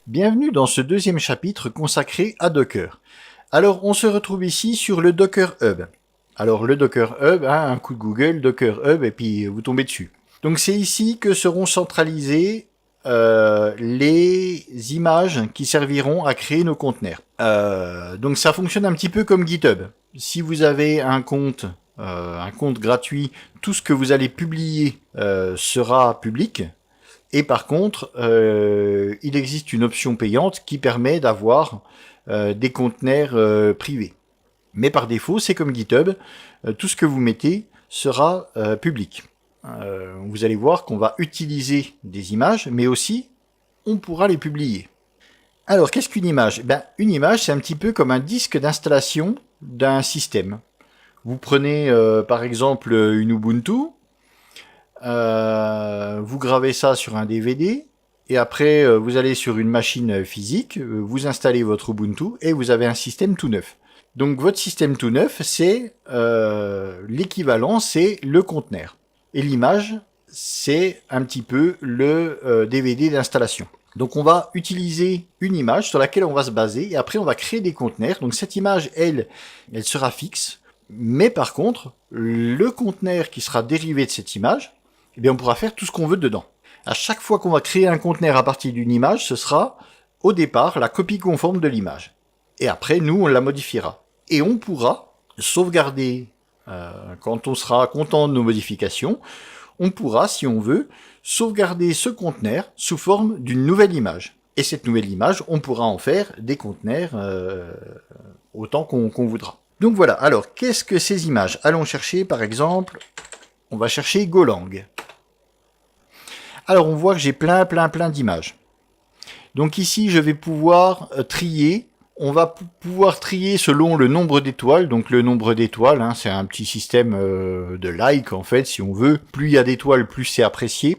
Bienvenue dans ce deuxième chapitre consacré à Docker. Alors, on se retrouve ici sur le Docker Hub. Alors, le Docker Hub, un coup de Google, Docker Hub, et puis vous tombez dessus. Donc, c'est ici que seront centralisées les images qui serviront à créer nos conteneurs. Donc, ça fonctionne un petit peu comme GitHub. Si vous avez un compte gratuit, tout ce que vous allez publier sera public. Et par contre, il existe une option payante qui permet d'avoir des conteneurs privés. Mais par défaut, c'est comme GitHub, tout ce que vous mettez sera public. Vous allez voir qu'on va utiliser des images, mais aussi on pourra les publier. Alors, qu'est-ce qu'une image ? Une image, c'est un petit peu comme un disque d'installation d'un système. Vous prenez par exemple une Ubuntu, vous gravez ça sur un DVD et après vous allez sur une machine physique, vous installez votre Ubuntu et vous avez un système tout neuf. Donc votre système tout neuf, c'est l'équivalent, c'est le conteneur. Et l'image, c'est un petit peu le DVD d'installation. Donc on va utiliser une image sur laquelle on va se baser et après on va créer des conteneurs. Donc cette image, elle sera fixe. Mais par contre, le conteneur qui sera dérivé de cette image, eh bien on pourra faire tout ce qu'on veut dedans. À chaque fois qu'on va créer un conteneur à partir d'une image, ce sera au départ la copie conforme de l'image. Et après, nous, on la modifiera. Et on pourra sauvegarder, quand on sera content de nos modifications, on pourra, si on veut, sauvegarder ce conteneur sous forme d'une nouvelle image. Et cette nouvelle image, on pourra en faire des conteneurs autant qu'on voudra. Donc voilà, alors qu'est-ce que ces images ? Allons chercher par exemple, on va chercher Golang. Alors on voit que j'ai plein d'images. Donc ici je vais pouvoir trier, on va pouvoir trier selon le nombre d'étoiles. Donc le nombre d'étoiles, c'est un petit système de like en fait si on veut. Plus il y a d'étoiles, plus c'est apprécié.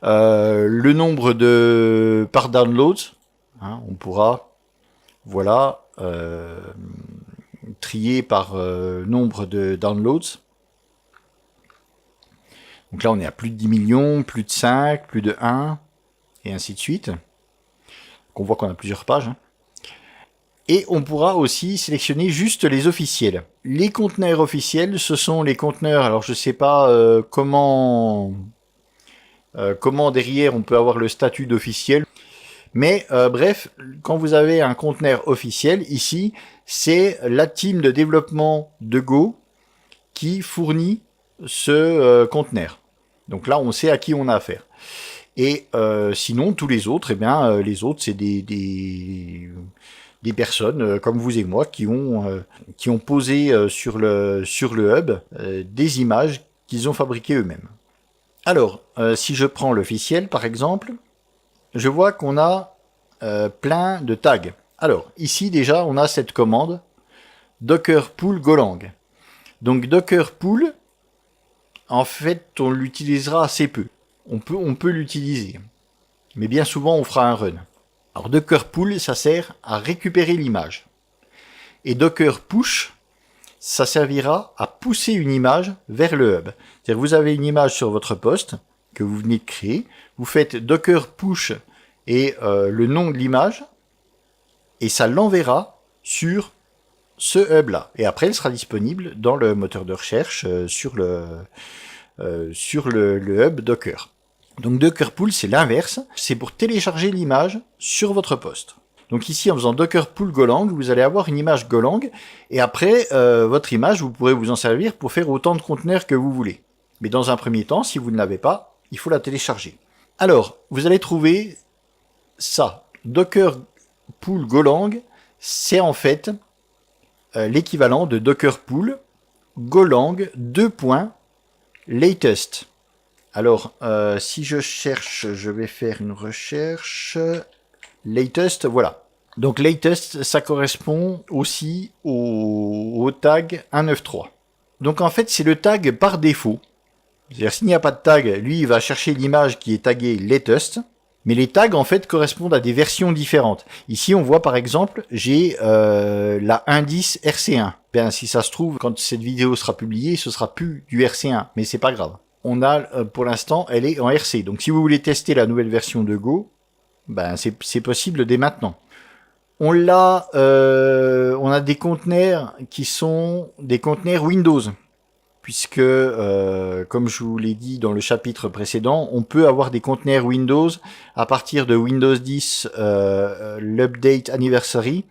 Le nombre de par downloads, on pourra voilà trier par nombre de downloads. Donc là, on est à plus de 10 millions, plus de 5, plus de 1, et ainsi de suite. Donc on voit qu'on a plusieurs pages. Et on pourra aussi sélectionner juste les officiels. Les conteneurs officiels, ce sont les conteneurs, alors je ne sais pas comment derrière on peut avoir le statut d'officiel. Mais bref, quand vous avez un conteneur officiel, ici, c'est la team de développement de Go qui fournit ce conteneur. Donc là, on sait à qui on a affaire. Et sinon, tous les autres, les autres, c'est des personnes comme vous et moi qui ont posé sur le hub des images qu'ils ont fabriquées eux-mêmes. Alors, si je prends l'officiel, par exemple, je vois qu'on a plein de tags. Alors, ici, déjà, on a cette commande Docker Pool Golang. Donc, Docker Pool, en fait, on l'utilisera assez peu. On peut l'utiliser. Mais bien souvent, on fera un run. Alors, Docker Pool, ça sert à récupérer l'image. Et Docker Push, ça servira à pousser une image vers le hub. C'est-à-dire que vous avez une image sur votre poste que vous venez de créer. Vous faites Docker Push et le nom de l'image. Et ça l'enverra sur ce hub-là. Et après, elle sera disponible dans le moteur de recherche sur le hub Docker. Donc Docker Pool, c'est l'inverse. C'est pour télécharger l'image sur votre poste. Donc ici, en faisant Docker Pool Golang, vous allez avoir une image Golang. Et après, votre image, vous pourrez vous en servir pour faire autant de conteneurs que vous voulez. Mais dans un premier temps, si vous ne l'avez pas, il faut la télécharger. Alors, vous allez trouver ça. Docker Pool Golang, c'est en fait l'équivalent de Docker Pool Golang 2.latest. Alors, si je cherche, je vais faire une recherche. Latest, voilà. Donc latest, ça correspond aussi au tag 193. Donc en fait, c'est le tag par défaut. C'est-à-dire s'il n'y a pas de tag, lui, il va chercher l'image qui est taguée latest. Mais les tags, en fait, correspondent à des versions différentes. Ici, on voit, par exemple, j'ai la indice RC1. Bien, si ça se trouve, quand cette vidéo sera publiée, ce sera plus du RC1. Mais c'est pas grave. On a, pour l'instant, elle est en RC. Donc, si vous voulez tester la nouvelle version de Go, Ben c'est possible dès maintenant. On a des conteneurs qui sont des conteneurs Windows, puisque comme je vous l'ai dit dans le chapitre précédent, on peut avoir des conteneurs Windows à partir de Windows 10, l'update anniversary.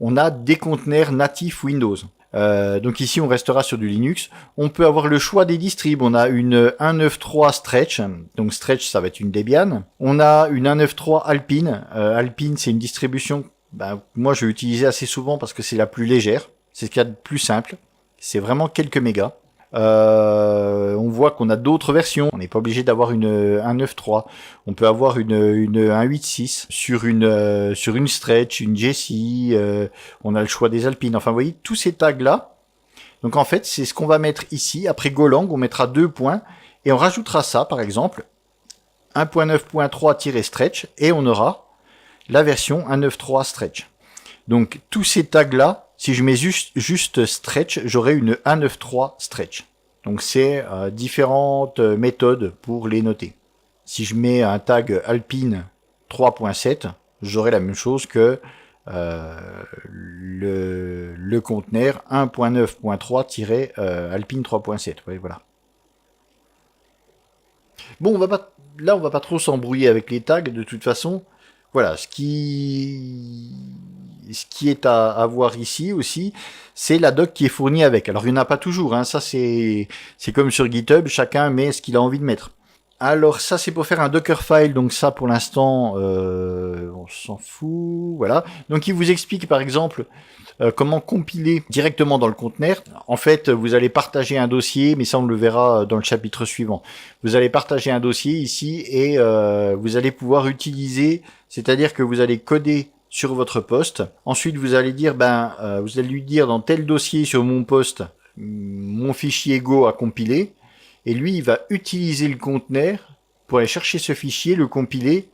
On a des conteneurs natifs Windows. Donc ici, on restera sur du Linux. On peut avoir le choix des distribs. On a une 1.9.3 Stretch. Donc Stretch, ça va être une Debian. On a une 1.9.3 Alpine. Alpine, c'est une distribution, moi, je vais utiliser assez souvent parce que c'est la plus légère. C'est ce qu'il y a de plus simple. C'est vraiment quelques mégas. On voit qu'on a d'autres versions. On n'est pas obligé d'avoir une 1.9.3. On peut avoir une 1.8.6 sur une Stretch, une Jessie. On a le choix des Alpines. Enfin, vous voyez, tous ces tags-là. Donc, en fait, c'est ce qu'on va mettre ici. Après Golang, on mettra 2 points. Et on rajoutera ça, par exemple, 1.9.3-Stretch. Et on aura la version 1.9.3 Stretch. Donc, tous ces tags-là, si je mets juste Stretch, j'aurai une 1.9.3 Stretch. Donc c'est différentes méthodes pour les noter. Si je mets un tag Alpine 3.7, j'aurai la même chose que le conteneur 1.9.3-Alpine 3.7. Voilà. Bon, on va pas trop s'embrouiller avec les tags de toute façon. Voilà, ce qui est à voir ici aussi, c'est la doc qui est fournie avec. Alors il n'y en a pas toujours, hein. Ça c'est comme sur GitHub, chacun met ce qu'il a envie de mettre. Alors ça c'est pour faire un Dockerfile, donc ça pour l'instant on s'en fout, voilà. Donc il vous explique par exemple comment compiler directement dans le conteneur. En fait, vous allez partager un dossier, mais ça on le verra dans le chapitre suivant. Vous allez partager un dossier ici et vous allez pouvoir utiliser, c'est-à-dire que vous allez coder sur votre poste. Ensuite, vous allez dire, vous allez lui dire dans tel dossier sur mon poste, mon fichier Go à compiler, et lui, il va utiliser le conteneur pour aller chercher ce fichier, le compiler,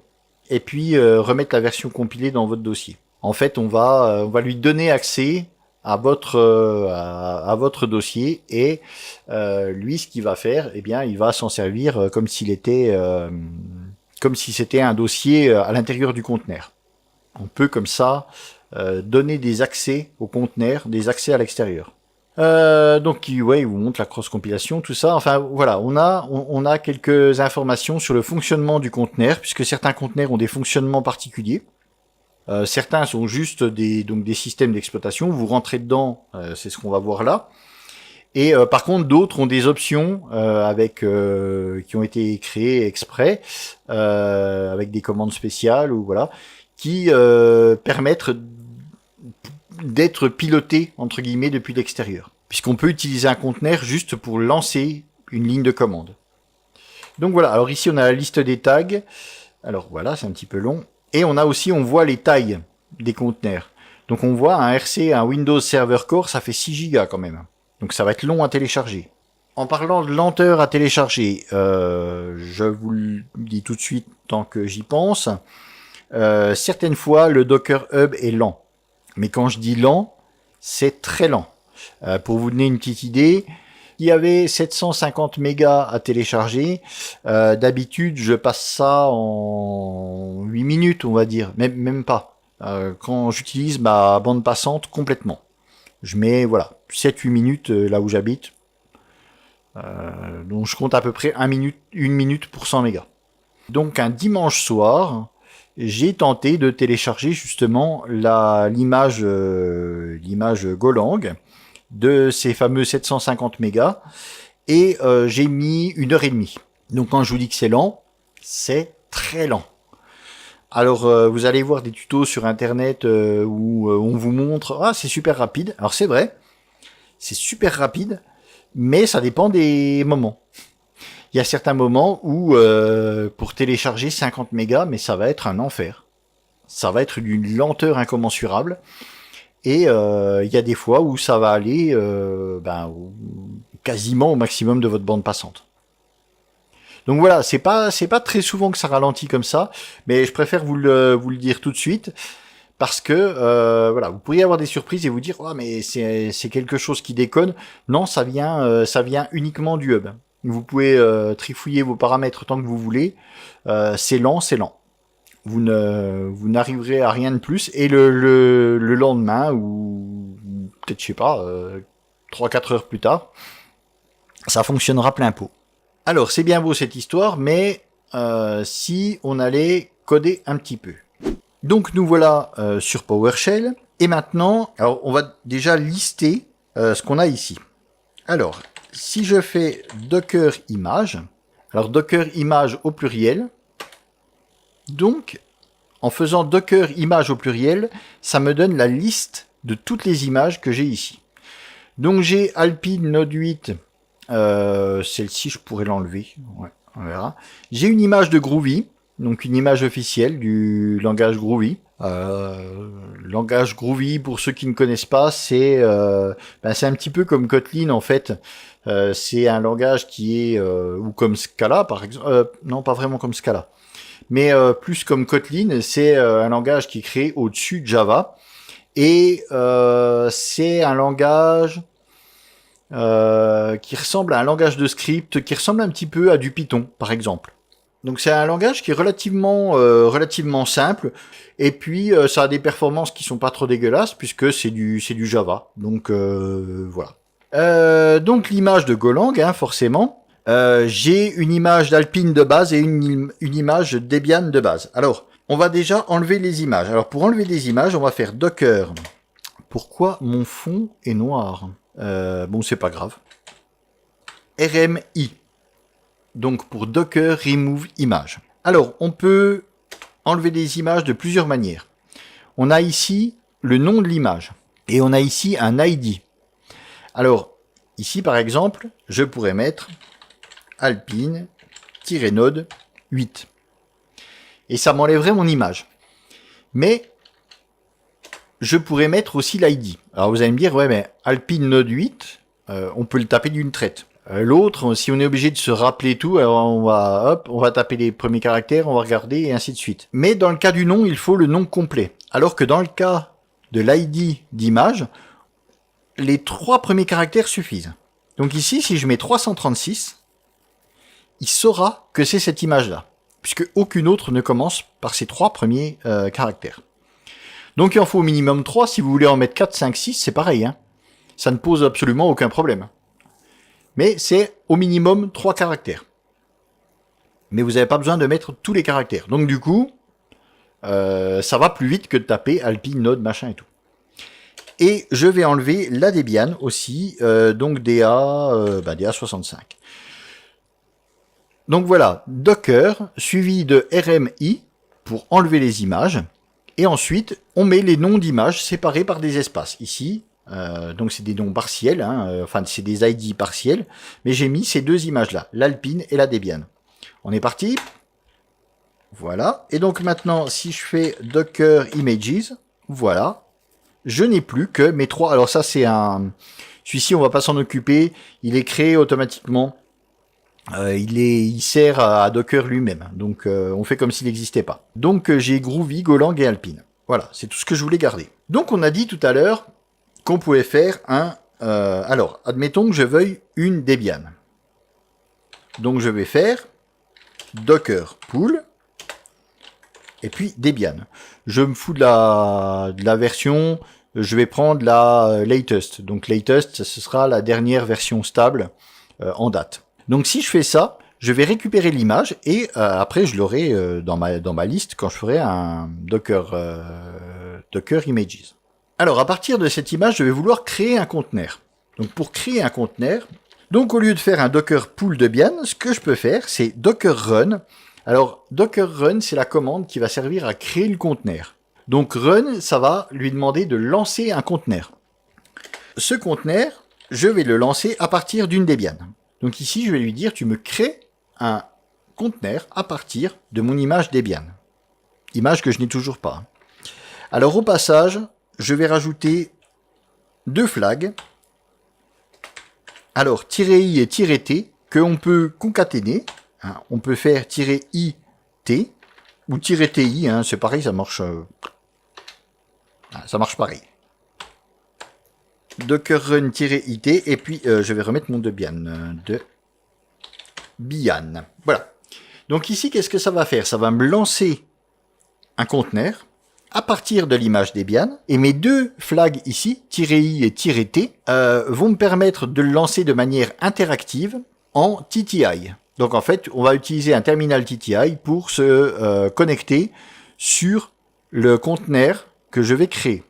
et puis remettre la version compilée dans votre dossier. En fait, on va lui donner accès à votre dossier et lui, ce qu'il va faire, il va s'en servir comme si c'était un dossier à l'intérieur du conteneur. On peut comme ça donner des accès au conteneur, des accès à l'extérieur. Donc il vous montre la cross-compilation, tout ça. Enfin voilà, on a quelques informations sur le fonctionnement du conteneur, puisque certains conteneurs ont des fonctionnements particuliers. Certains sont juste des systèmes d'exploitation. Vous rentrez dedans, c'est ce qu'on va voir là. Et par contre, d'autres ont des options qui ont été créées exprès, avec des commandes spéciales ou voilà, qui permettent d'être pilotés entre guillemets depuis l'extérieur, puisqu'on peut utiliser un conteneur juste pour lancer une ligne de commande. Donc voilà. Alors ici, on a la liste des tags. Alors voilà, c'est un petit peu long. Et on voit les tailles des conteneurs. Donc on voit un RC, un Windows Server Core, ça fait 6 gigas quand même. Donc ça va être long à télécharger. En parlant de lenteur à télécharger, je vous le dis tout de suite tant que j'y pense. Certaines fois, le Docker Hub est lent. Mais quand je dis lent, c'est très lent. Pour vous donner une petite idée, il y avait 750 mégas à télécharger. D'habitude, je passe ça en 8 minutes, on va dire. Même pas. Quand j'utilise ma bande passante complètement. Je mets, 7-8 minutes là où j'habite. Donc je compte à peu près 1 minute pour 100 mégas. Donc un dimanche soir, j'ai tenté de télécharger justement l'image Golang de ces fameux 750 mégas et j'ai mis 1h30. Donc quand je vous dis que c'est lent, c'est très lent. Alors vous allez voir des tutos sur internet où on vous montre c'est super rapide. Alors c'est vrai, c'est super rapide, mais ça dépend des moments. Il y a certains moments où pour télécharger 50 mégas, mais ça va être un enfer. Ça va être d'une lenteur incommensurable. Et il y a des fois où ça va aller quasiment au maximum de votre bande passante. Donc voilà, c'est pas très souvent que ça ralentit comme ça, mais je préfère vous le dire tout de suite parce que vous pourriez avoir des surprises et vous dire mais c'est quelque chose qui déconne. Non, ça vient uniquement du hub. Vous pouvez trifouiller vos paramètres tant que vous voulez. C'est lent. vous n'arriverez à rien de plus. Et le lendemain, ou peut-être, je sais pas, 3-4 heures plus tard, ça fonctionnera plein pot. Alors, c'est bien beau cette histoire, mais si on allait coder un petit peu. Donc, nous voilà sur PowerShell. Et maintenant, alors, on va déjà lister ce qu'on a ici. Alors, si je fais Docker image, alors Docker image au pluriel, donc, en faisant Docker image au pluriel, ça me donne la liste de toutes les images que j'ai ici. Donc j'ai Alpine Node 8, celle-ci je pourrais l'enlever, ouais, on verra. J'ai une image de Groovy, donc une image officielle du langage Groovy. Langage Groovy, pour ceux qui ne connaissent pas, c'est un petit peu comme Kotlin en fait. C'est un langage qui est, ou comme Scala par exemple, non pas vraiment comme Scala, mais plus comme Kotlin, c'est un langage qui est créé au-dessus de Java. Et c'est un langage qui ressemble à un langage de script, qui ressemble un petit peu à du Python, par exemple. Donc c'est un langage qui est relativement simple, et puis ça a des performances qui sont pas trop dégueulasses, puisque c'est du Java. Donc voilà. Donc l'image de Golang, hein, forcément. J'ai une image d'Alpine de base et une image de Debian de base. Alors, on va déjà enlever les images. Alors, pour enlever les images, on va faire Docker. Pourquoi mon fond est noir? Bon, c'est pas grave. RMI. Donc, pour Docker Remove Image. Alors, on peut enlever des images de plusieurs manières. On a ici le nom de l'image. Et on a ici un ID. Alors, ici, par exemple, je pourrais mettre Alpine-Node 8. Et ça m'enlèverait mon image. Mais je pourrais mettre aussi l'ID. Alors vous allez me dire, ouais, mais Alpine Node 8, on peut le taper d'une traite. L'autre, si on est obligé de se rappeler tout, alors on va taper les premiers caractères, on va regarder et ainsi de suite. Mais dans le cas du nom, il faut le nom complet. Alors que dans le cas de l'ID d'image, les 3 premiers caractères suffisent. Donc ici, si je mets 336, il saura que c'est cette image-là, puisque aucune autre ne commence par ces 3 premiers caractères. Donc il en faut au minimum 3, si vous voulez en mettre 4, 5, 6, c'est pareil, hein. Ça ne pose absolument aucun problème. Mais c'est au minimum 3 caractères. Mais vous n'avez pas besoin de mettre tous les caractères. Donc du coup, ça va plus vite que de taper Alpine, Node, machin et tout. Et je vais enlever la Debian aussi, donc DA65. Donc voilà, Docker, suivi de RMI, pour enlever les images. Et ensuite, on met les noms d'images séparés par des espaces. Ici, donc c'est des noms partiels, hein, enfin c'est des ID partiels. Mais j'ai mis ces 2 images-là, l'Alpine et la Debian. On est parti. Voilà. Et donc maintenant, si je fais Docker Images, voilà. Je n'ai plus que mes 3... Alors ça, c'est un... Celui-ci, on va pas s'en occuper. Il est créé automatiquement. Il sert à Docker lui-même. Donc, on fait comme s'il n'existait pas. Donc, j'ai Groovy, Golang et Alpine. Voilà, c'est tout ce que je voulais garder. Donc, on a dit tout à l'heure qu'on pouvait faire un... alors, admettons que je veuille une Debian. Donc, je vais faire Docker Pool et puis Debian. Je me fous de la version... Je vais prendre la latest. Donc, latest, ce sera la dernière version stable en date. Donc si je fais ça, je vais récupérer l'image et après je l'aurai dans ma liste quand je ferai un Docker Images. Alors à partir de cette image, je vais vouloir créer un conteneur. Donc pour créer un conteneur, donc au lieu de faire un Docker pool Debian, ce que je peux faire, c'est Docker run. Alors Docker run, c'est la commande qui va servir à créer le conteneur. Donc run, ça va lui demander de lancer un conteneur. Ce conteneur, je vais le lancer à partir d'une Debian. Donc ici, je vais lui dire, tu me crées un conteneur à partir de mon image Debian. Image que je n'ai toujours pas. Alors au passage, je vais rajouter 2 flags. Alors, -i et -t, qu'on peut concaténer. Hein, on peut faire -i, t, ou -ti, hein, c'est pareil, ça marche pareil. Docker run -it, et puis je vais remettre mon Debian. Debian. Voilà. Donc ici, qu'est-ce que ça va faire? Ça va me lancer un conteneur à partir de l'image Debian, et mes deux flags ici, "-i" et "-t", vont me permettre de le lancer de manière interactive en TTI. Donc en fait, on va utiliser un terminal TTI pour se connecter sur le conteneur que je vais créer.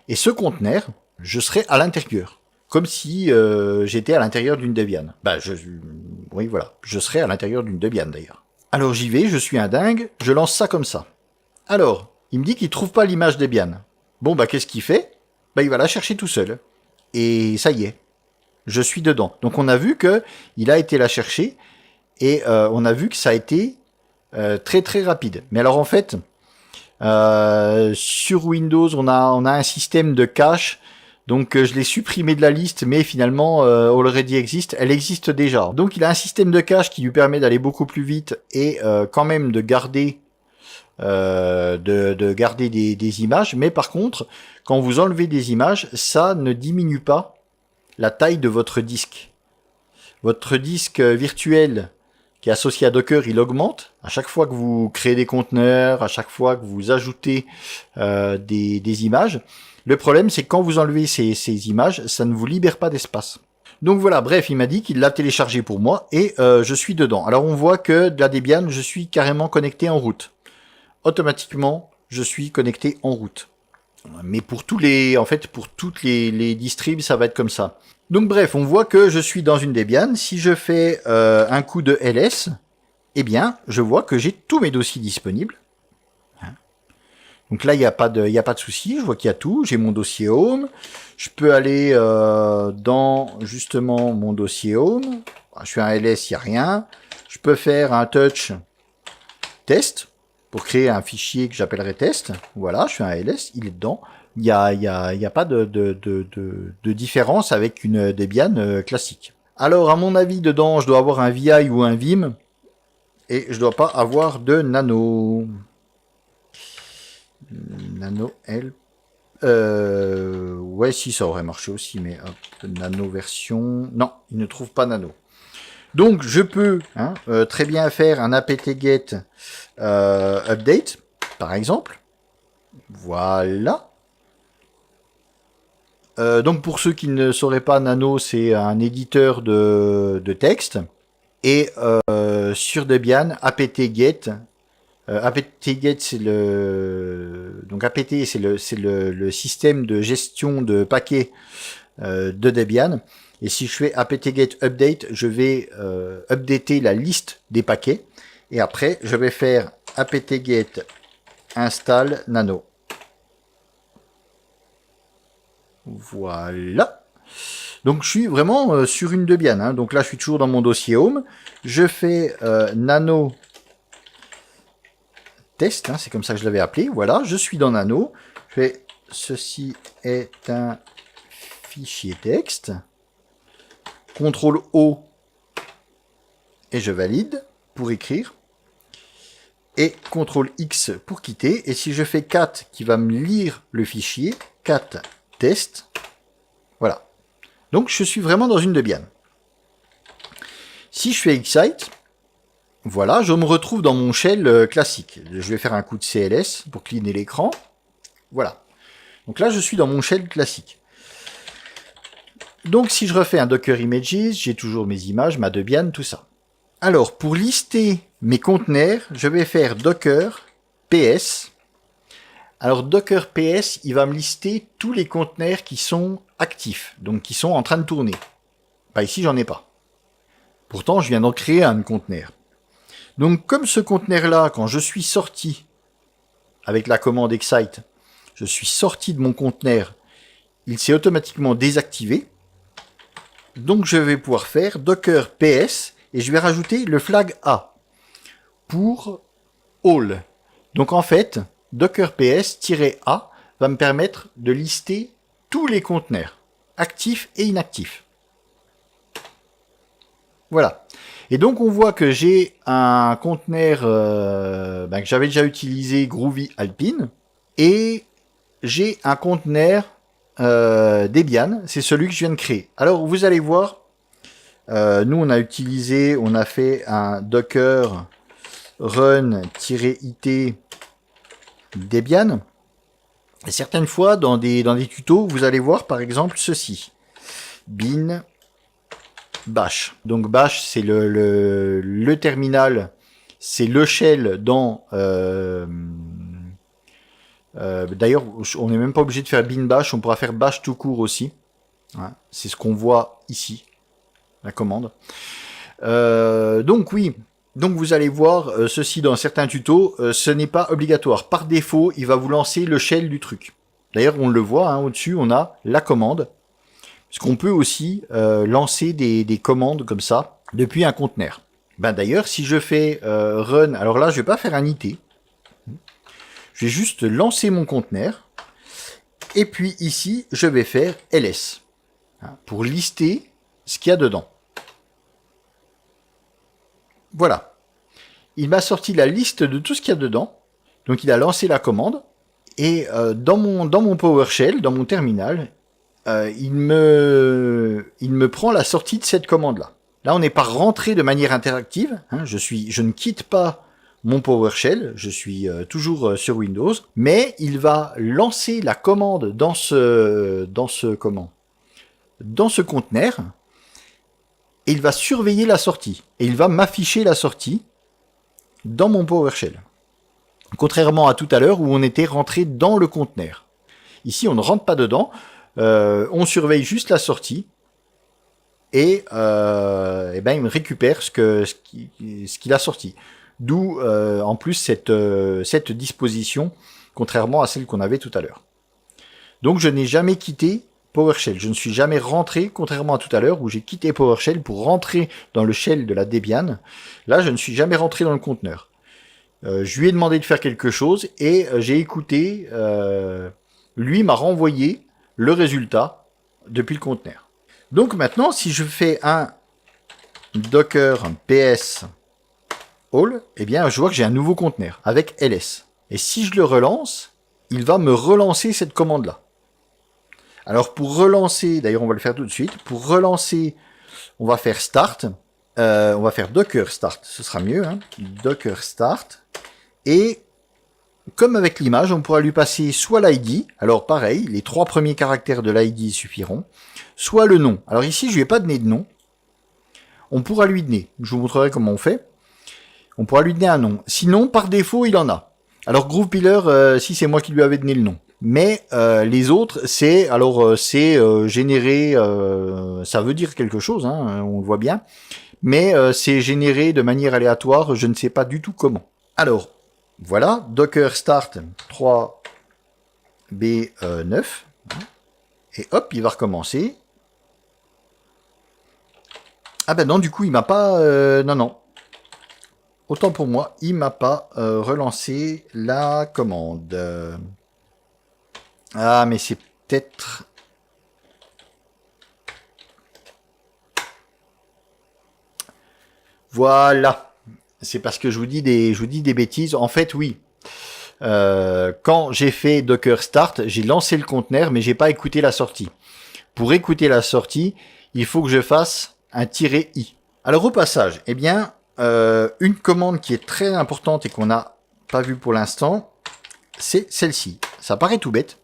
Et ce conteneur, je serai à l'intérieur, comme si j'étais à l'intérieur d'une Debian. Oui, voilà, je serai à l'intérieur d'une Debian d'ailleurs. Alors j'y vais, je suis un dingue, je lance ça comme ça. Alors, il me dit qu'il trouve pas l'image Debian. Bon, qu'est-ce qu'il fait? Il va la chercher tout seul. Et ça y est, je suis dedans. Donc on a vu que il a été la chercher, et on a vu que ça a été très très rapide. Mais alors en fait, sur Windows, on a un système de cache. Donc je l'ai supprimé de la liste, mais finalement already exist, elle existe déjà. Donc il a un système de cache qui lui permet d'aller beaucoup plus vite et quand même de garder garder des images. Mais par contre, quand vous enlevez des images, ça ne diminue pas la taille de votre disque. Votre disque virtuel qui est associé à Docker, il augmente à chaque fois que vous créez des conteneurs, à chaque fois que vous ajoutez des images. Le problème, c'est que quand vous enlevez ces images, ça ne vous libère pas d'espace. Donc voilà, bref, il m'a dit qu'il l'a téléchargé pour moi et je suis dedans. Alors on voit que de la Debian, je suis carrément connecté en route. Automatiquement, je suis connecté en route. Mais pour toutes les distribs, ça va être comme ça. Donc bref, on voit que je suis dans une Debian. Si je fais un coup de ls, eh bien, je vois que j'ai tous mes dossiers disponibles. Donc là, il n'y a pas de souci. Je vois qu'il y a tout. J'ai mon dossier home. Je peux aller dans justement mon dossier home. Je fais un ls, il n'y a rien. Je peux faire un touch test pour créer un fichier que j'appellerai test. Voilà, je fais un ls, il est dedans. Il y a pas de différence avec une Debian classique. Alors, à mon avis, dedans, je dois avoir un VI ou un Vim. Et je dois pas avoir de nano. Nano L. Ouais, si, ça aurait marché aussi, mais hop, nano version. Non, il ne trouve pas nano. Donc, je peux très bien faire un apt-get update, par exemple. Voilà. Donc, pour ceux qui ne sauraient pas, Nano, c'est un éditeur de texte. Et sur Debian, apt-get. Apt-get, c'est donc apt, c'est le système de gestion de paquets de Debian. Et si je fais apt-get update, je vais updater la liste des paquets. Et après, je vais faire apt-get install nano. Voilà. Donc je suis vraiment sur une Debian. Donc là, je suis toujours dans mon dossier home. Je fais nano test, c'est comme ça que je l'avais appelé. Voilà, je suis dans nano. Je fais ceci est un fichier texte. CTRL O et je valide pour écrire. Et CTRL X pour quitter. Et si je fais cat qui va me lire le fichier, cat test, voilà. Donc je suis vraiment dans une Debian. Si je fais excite, voilà, je me retrouve dans mon shell classique. Je vais faire un coup de CLS pour cleaner l'écran. Voilà. Donc là, je suis dans mon shell classique. Donc si je refais un Docker Images, j'ai toujours mes images, ma Debian, tout ça. Alors, pour lister mes conteneurs, je vais faire Docker PS. Alors, Docker PS, il va me lister tous les conteneurs qui sont actifs, donc qui sont en train de tourner. Ici, j'en ai pas. Pourtant, je viens d'en créer un conteneur. Donc, comme ce conteneur-là, quand je suis sorti avec la commande excite, je suis sorti de mon conteneur, il s'est automatiquement désactivé. Donc, je vais pouvoir faire Docker PS et je vais rajouter le flag A pour all. Donc, en fait, Docker PS-A va me permettre de lister tous les conteneurs, actifs et inactifs. Voilà. Et donc, on voit que j'ai un conteneur que j'avais déjà utilisé, Groovy Alpine, et j'ai un conteneur Debian, c'est celui que je viens de créer. Alors, vous allez voir, nous, on a fait un Docker run-it Debian. Et certaines fois, dans des tutos, vous allez voir par exemple ceci. Bin bash. Donc bash, c'est le terminal, c'est le shell dans... d'ailleurs, on n'est même pas obligé de faire bin bash, on pourra faire bash tout court aussi. Ouais, c'est ce qu'on voit ici, la commande. Donc oui, donc vous allez voir ceci dans certains tutos, ce n'est pas obligatoire. Par défaut, il va vous lancer le shell du truc. D'ailleurs, on le voit, hein, au-dessus, on a la commande. Parce qu'on peut aussi lancer des commandes comme ça depuis un conteneur. Ben d'ailleurs, si je fais run, alors là, je vais pas faire un IT. Je vais juste lancer mon conteneur. Et puis ici, je vais faire ls. Hein, pour lister ce qu'il y a dedans. Voilà. Il m'a sorti la liste de tout ce qu'il y a dedans. Donc il a lancé la commande. Et dans mon PowerShell, dans mon terminal, il me prend la sortie de cette commande-là. Là, on n'est pas rentré de manière interactive. Hein, je ne quitte pas mon PowerShell. Je suis toujours sur Windows. Mais il va lancer la commande dans ce conteneur. Et il va surveiller la sortie. Et il va m'afficher la sortie dans mon PowerShell. Contrairement à tout à l'heure où on était rentré dans le conteneur. Ici, on ne rentre pas dedans. On surveille juste la sortie. Et ben, il me récupère ce qu'il a sorti. D'où, en plus, cette disposition, contrairement à celle qu'on avait tout à l'heure. Donc, je n'ai jamais quitté PowerShell. Je ne suis jamais rentré, contrairement à tout à l'heure, où j'ai quitté PowerShell pour rentrer dans le shell de la Debian. Là, je ne suis jamais rentré dans le conteneur. Je lui ai demandé de faire quelque chose et j'ai écouté. Lui m'a renvoyé le résultat depuis le conteneur. Donc maintenant, si je fais un docker ps all, eh bien, je vois que j'ai un nouveau conteneur avec ls. Et si je le relance, il va me relancer cette commande-là. Alors pour relancer, d'ailleurs on va le faire tout de suite, pour relancer, on va faire start, on va faire docker start, ce sera mieux, hein, docker start, et comme avec l'image, on pourra lui passer soit l'ID, alors pareil, les 3 premiers caractères de l'ID suffiront, soit le nom. Alors ici je lui ai pas donné de nom, on pourra lui donner, je vous montrerai comment on fait, on pourra lui donner un nom, sinon par défaut il en a. Alors Groovepiller, si c'est moi qui lui avais donné le nom. Mais les autres, c'est généré, ça veut dire quelque chose, hein, on le voit bien, mais c'est généré de manière aléatoire, je ne sais pas du tout comment. Alors, voilà, docker start 3b9, et hop, il va recommencer. Ah ben non, du coup, il m'a pas... non. Autant pour moi, il m'a pas relancé la commande. Ah, mais c'est peut-être... Voilà. C'est parce que je vous dis des bêtises. En fait, oui. Quand j'ai fait Docker Start, j'ai lancé le conteneur, mais j'ai pas écouté la sortie. Pour écouter la sortie, il faut que je fasse un -i. Alors au passage, eh bien, une commande qui est très importante et qu'on n'a pas vue pour l'instant, c'est celle-ci. Ça paraît tout bête.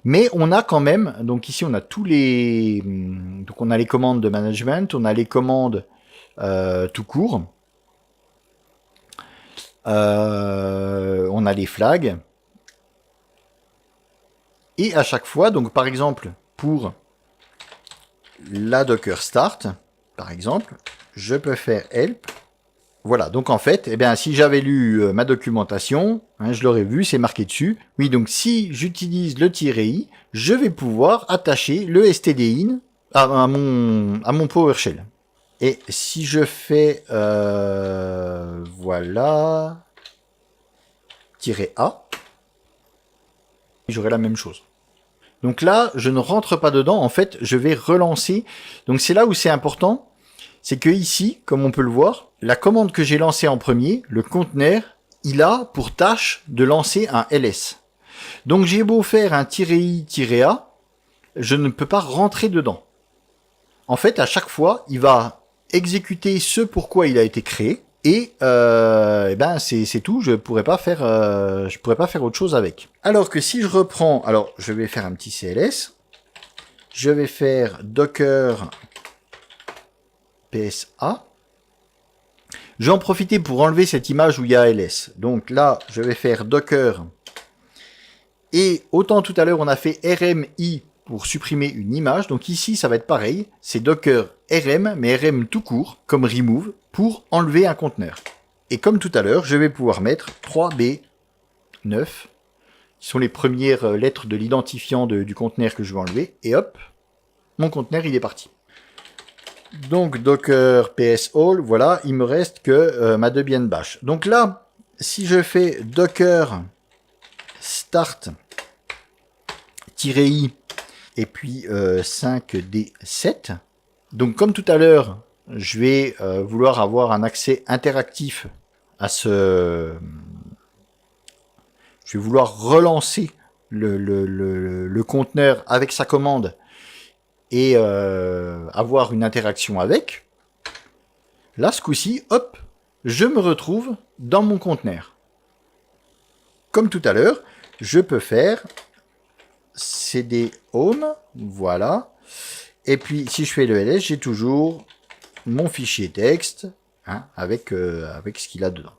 Mais on a quand même, donc ici on a tous les, donc on a les commandes de management, on a les commandes tout court, on a les flags, et à chaque fois, donc par exemple pour la docker start, par exemple, je peux faire help. Voilà, donc en fait, eh bien, si j'avais lu ma documentation, hein, je l'aurais vu, c'est marqué dessus. Oui, donc si j'utilise le -i, je vais pouvoir attacher le stdin à mon PowerShell. Et si je fais, voilà, -a, j'aurai la même chose. Donc là, je ne rentre pas dedans, en fait, je vais relancer. Donc c'est là où c'est important, c'est que ici, comme on peut le voir, la commande que j'ai lancée en premier, le conteneur, il a pour tâche de lancer un ls. Donc j'ai beau faire un -i-a, je ne peux pas rentrer dedans. En fait, à chaque fois, il va exécuter ce pourquoi il a été créé, Et, ben c'est tout. Je pourrais pas faire autre chose avec. Alors que si je reprends, alors je vais faire un petit CLS. Je vais faire Docker PSA. Je vais en profiter pour enlever cette image où il y a ls. Donc là, je vais faire Docker. Et autant tout à l'heure, on a fait RMI pour supprimer une image. Donc ici, ça va être pareil. C'est Docker RM, mais RM tout court, comme remove, pour enlever un conteneur. Et comme tout à l'heure, je vais pouvoir mettre 3B9, qui sont les premières lettres de l'identifiant du conteneur que je vais enlever. Et hop, mon conteneur, il est parti. Donc Docker PS All, voilà, il me reste que ma Debian Bash. Donc là, si je fais Docker start -i et puis 5D7, donc comme tout à l'heure, je vais vouloir avoir un accès interactif à ce... Je vais vouloir relancer le conteneur avec sa commande et avoir une interaction avec. Là, ce coup-ci, hop, je me retrouve dans mon conteneur. Comme tout à l'heure, je peux faire cd home, voilà. Et puis, si je fais le ls, j'ai toujours mon fichier texte avec ce qu'il a dedans.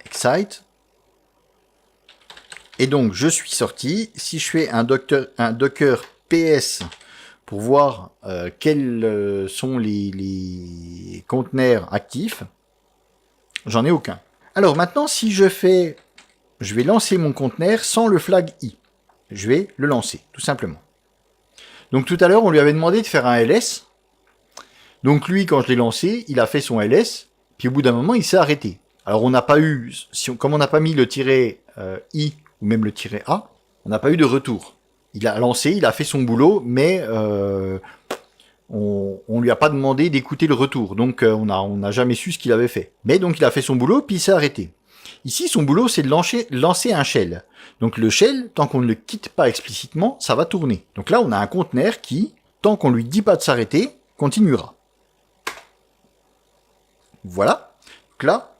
Excite. Et donc, je suis sorti. Si je fais un docker PS pour voir quels sont les conteneurs actifs, j'en ai aucun. Alors maintenant, si je vais lancer mon conteneur sans le flag i. Je vais le lancer, tout simplement. Donc tout à l'heure, on lui avait demandé de faire un ls. Donc lui, quand je l'ai lancé, il a fait son ls, puis au bout d'un moment, il s'est arrêté. Alors on n'a pas eu, comme on n'a pas mis le -i ou même le -a, on n'a pas eu de retour. Il a lancé, il a fait son boulot, mais on lui a pas demandé d'écouter le retour. Donc on n'a jamais su ce qu'il avait fait. Mais donc il a fait son boulot, puis il s'est arrêté. Ici, son boulot, c'est de lancer un shell. Donc le shell, tant qu'on ne le quitte pas explicitement, ça va tourner. Donc là, on a un conteneur qui, tant qu'on lui dit pas de s'arrêter, continuera. Voilà. Donc là,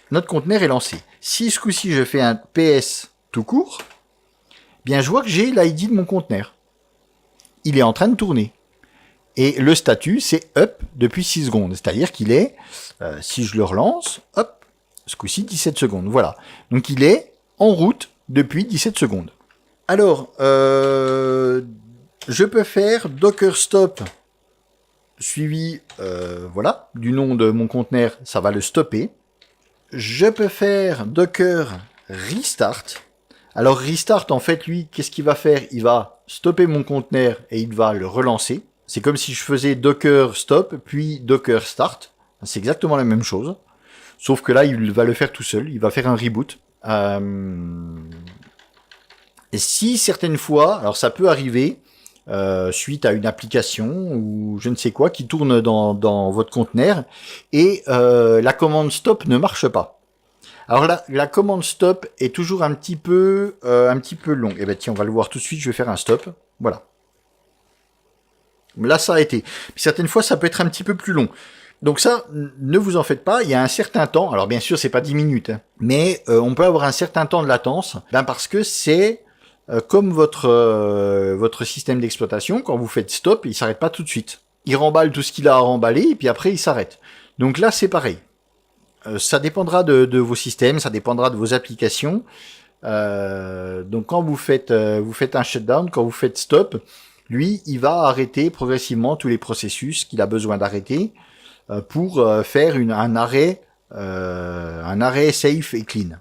notre conteneur est lancé. Si ce coup-ci, je fais un PS tout court, bien je vois que j'ai l'ID de mon conteneur. Il est en train de tourner. Et le statut, c'est up depuis 6 secondes. C'est-à-dire qu'il est, si je le relance, hop, ce coup-ci 17 secondes. Voilà. Donc il est en route depuis 17 secondes. Alors, je peux faire docker stop suivi voilà, du nom de mon conteneur, ça va le stopper. Je peux faire docker restart. Alors restart, en fait, lui, qu'est-ce qu'il va faire? Il va stopper mon conteneur et il va le relancer. C'est comme si je faisais docker stop, puis docker start. C'est exactement la même chose. Sauf que là, il va le faire tout seul. Il va faire un reboot. Et si certaines fois, alors ça peut arriver, suite à une application ou je ne sais quoi qui tourne dans votre conteneur et la commande stop ne marche pas. Alors là, la commande stop est toujours un petit peu longue. Et ben tiens, on va le voir tout de suite. Je vais faire un stop. Voilà. Là, ça a été. Puis certaines fois, ça peut être un petit peu plus long. Donc ça, ne vous en faites pas, il y a un certain temps, alors bien sûr c'est pas 10 minutes, mais on peut avoir un certain temps de latence, parce que c'est comme votre système d'exploitation, quand vous faites stop, il s'arrête pas tout de suite. Il remballe tout ce qu'il a à remballer, et puis après il s'arrête. Donc là c'est pareil. Ça dépendra de vos systèmes, ça dépendra de vos applications. Donc quand vous faites un shutdown, quand vous faites stop, lui il va arrêter progressivement tous les processus qu'il a besoin d'arrêter, pour faire un arrêt safe et clean.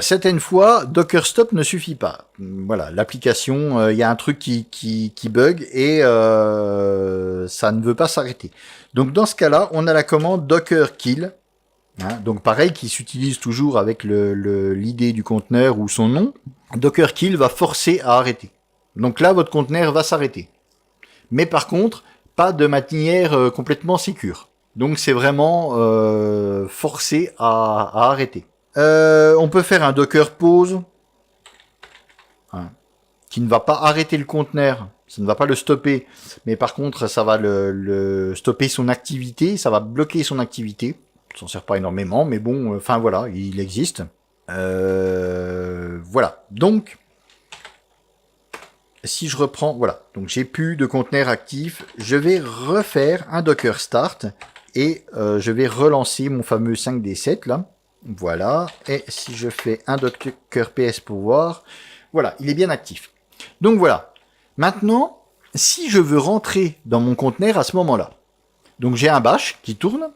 Certaines fois, Docker Stop ne suffit pas. Voilà, l'application, il y a un truc qui bug et ça ne veut pas s'arrêter. Donc dans ce cas-là, on a la commande Docker Kill. Donc pareil, qui s'utilise toujours avec l'id du conteneur ou son nom. Docker Kill va forcer à arrêter. Donc là, votre conteneur va s'arrêter. Mais par contre, pas de manière complètement sécure. Donc c'est vraiment forcé à arrêter. On peut faire un docker pause, qui ne va pas arrêter le conteneur, ça ne va pas le stopper, mais par contre ça va le stopper son activité, ça va bloquer son activité, s'en sert pas énormément, mais bon, enfin voilà, il existe. Voilà. Donc, si je reprends, voilà. Donc j'ai plus de conteneur actif. Je vais refaire un Docker Start et je vais relancer mon fameux 5D7 là. Voilà. Et si je fais un Docker PS pour voir, voilà, il est bien actif. Donc voilà. Maintenant, si je veux rentrer dans mon conteneur à ce moment-là, donc j'ai un bash qui tourne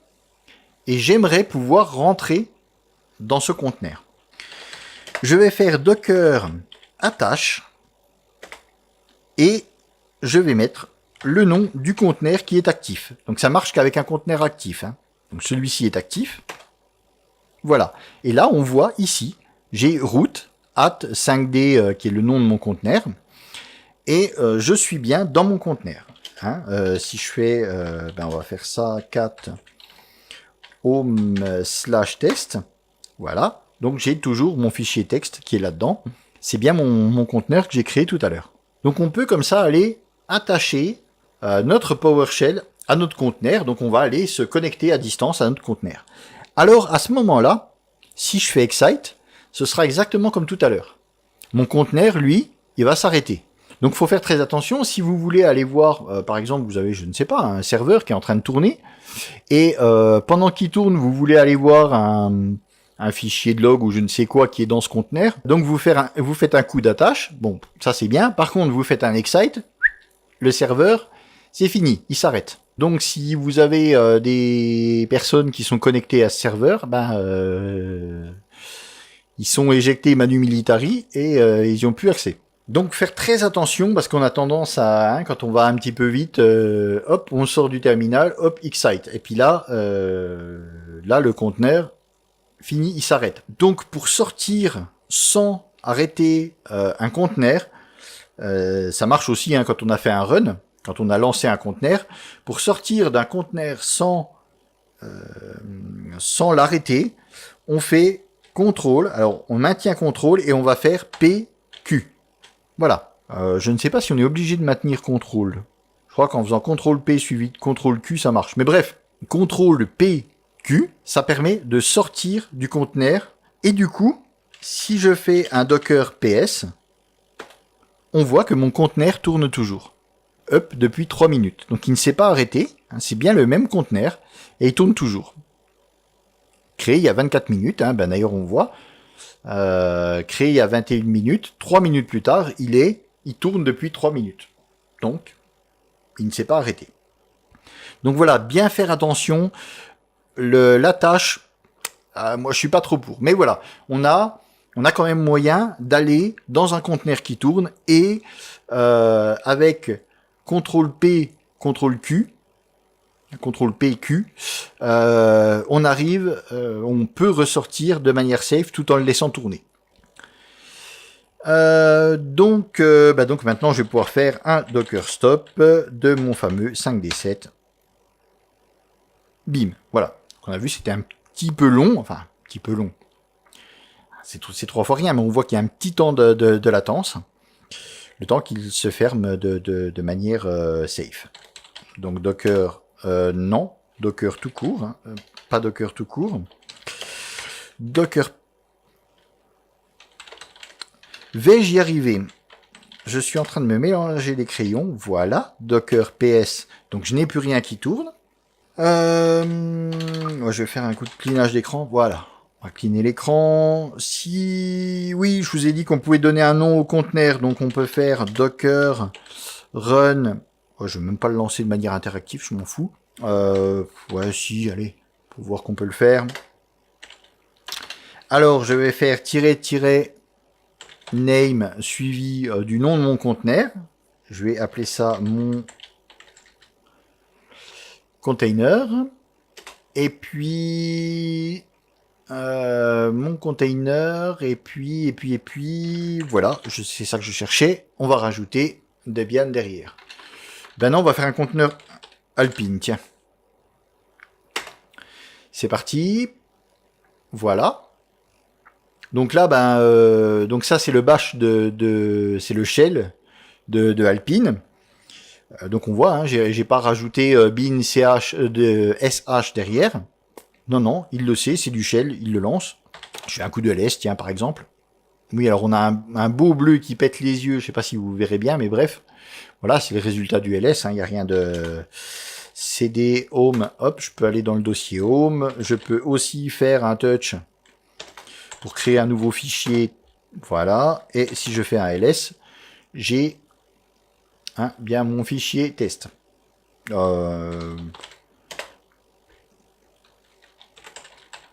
et j'aimerais pouvoir rentrer dans ce conteneur. Je vais faire docker attache et je vais mettre le nom du conteneur qui est actif. Donc ça marche qu'avec un conteneur actif. Hein. Donc celui-ci est actif. Voilà. Et là, on voit ici, j'ai root at 5D qui est le nom de mon conteneur. Et je suis bien dans mon conteneur. Hein. Si je fais, on va faire ça, cat home/test. Voilà. Donc j'ai toujours mon fichier texte qui est là-dedans. C'est bien mon conteneur que j'ai créé tout à l'heure. Donc on peut comme ça aller attacher notre PowerShell à notre conteneur. Donc on va aller se connecter à distance à notre conteneur. Alors à ce moment-là, si je fais excite, ce sera exactement comme tout à l'heure. Mon conteneur, lui, il va s'arrêter. Donc il faut faire très attention. Si vous voulez aller voir, par exemple, vous avez, je ne sais pas, un serveur qui est en train de tourner. Et pendant qu'il tourne, vous voulez aller voir un fichier de log ou je ne sais quoi qui est dans ce conteneur. Donc vous faites un coup d'attache. Bon, ça c'est bien. Par contre, vous faites un excite. Le serveur, c'est fini, il s'arrête. Donc si vous avez des personnes qui sont connectées à ce serveur, ils sont éjectés manu militari et ils n'y ont plus accès. Donc faire très attention parce qu'on a tendance à, quand on va un petit peu vite, hop, on sort du terminal, hop, excite. Et puis là, le conteneur, fini, il s'arrête. Donc pour sortir sans arrêter un conteneur, ça marche aussi quand on a fait un run, quand on a lancé un conteneur. Pour sortir d'un conteneur sans l'arrêter, on fait contrôle. Alors on maintient contrôle et on va faire PQ. Voilà. Je ne sais pas si on est obligé de maintenir contrôle. Je crois qu'en faisant contrôle P suivi de contrôle Q, ça marche. Mais bref, contrôle PQ, ça permet de sortir du conteneur. Et du coup, si je fais un docker PS, on voit que mon conteneur tourne toujours. Up depuis 3 minutes. Donc il ne s'est pas arrêté. C'est bien le même conteneur. Et il tourne toujours. Créé il y a 24 minutes. D'ailleurs, on voit. Créé il y a 21 minutes. 3 minutes plus tard, il tourne depuis 3 minutes. Donc, il ne s'est pas arrêté. Donc voilà, bien faire attention. La tâche, moi je suis pas trop pour. Mais voilà, on a quand même moyen d'aller dans un conteneur qui tourne et avec CTRL P, CTRL Q, CTRL P, Q, on peut ressortir de manière safe tout en le laissant tourner. Donc maintenant je vais pouvoir faire un docker stop de mon fameux 5D7. Bim, voilà. On a vu c'était un petit peu long, enfin un petit peu long. C'est 3 fois rien, mais on voit qu'il y a un petit temps de latence. Le temps qu'il se ferme de manière safe. Donc Docker, non. Docker tout court. Pas Docker tout court. Docker. Vais-je y arriver? Je suis en train de me mélanger les crayons. Voilà. Docker PS. Donc je n'ai plus rien qui tourne. Je vais faire un coup de cleanage d'écran. Voilà. On va cleaner l'écran. Oui, je vous ai dit qu'on pouvait donner un nom au conteneur. Donc on peut faire docker run. Je vais même pas le lancer de manière interactive, je m'en fous. Ouais, si, allez, pour voir qu'on peut le faire. Alors, je vais faire -name suivi du nom de mon conteneur. Je vais appeler ça mon container. Et puis mon container. Et puis voilà, c'est ça que je cherchais. On va rajouter Debian derrière. Maintenant, on va faire un conteneur Alpine, tiens. C'est parti. Voilà. Donc là, donc ça, c'est le bash c'est le shell de Alpine. Donc on voit, j'ai pas rajouté bin ch de sh derrière. Non, non, il le sait, c'est du shell, il le lance. Je fais un coup de ls, tiens, par exemple. Oui, alors on a un beau bleu qui pète les yeux, je sais pas si vous verrez bien, mais bref. Voilà, c'est le résultat du ls, il n'y a rien de... CD, home, hop, je peux aller dans le dossier home. Je peux aussi faire un touch pour créer un nouveau fichier. Voilà, et si je fais un ls, j'ai bien mon fichier test.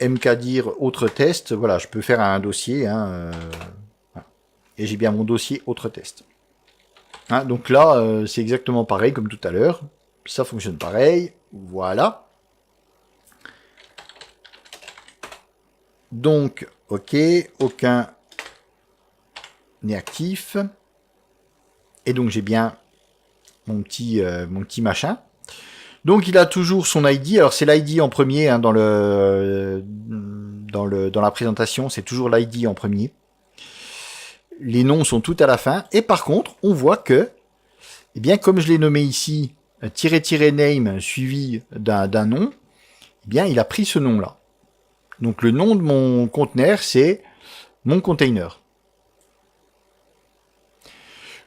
mkdir autre test, voilà, je peux faire un dossier, voilà. Et j'ai bien mon dossier autre test. Donc là, c'est exactement pareil comme tout à l'heure, ça fonctionne pareil, voilà. Donc, ok, aucun n'est actif, et donc j'ai bien mon petit machin. Donc il a toujours son ID. Alors c'est l'ID en premier dans la présentation, c'est toujours l'ID en premier. Les noms sont tout à la fin. Et par contre, on voit que, eh bien comme je l'ai nommé ici, --name suivi d'un nom, eh bien il a pris ce nom-là. Donc le nom de mon conteneur, c'est mon container.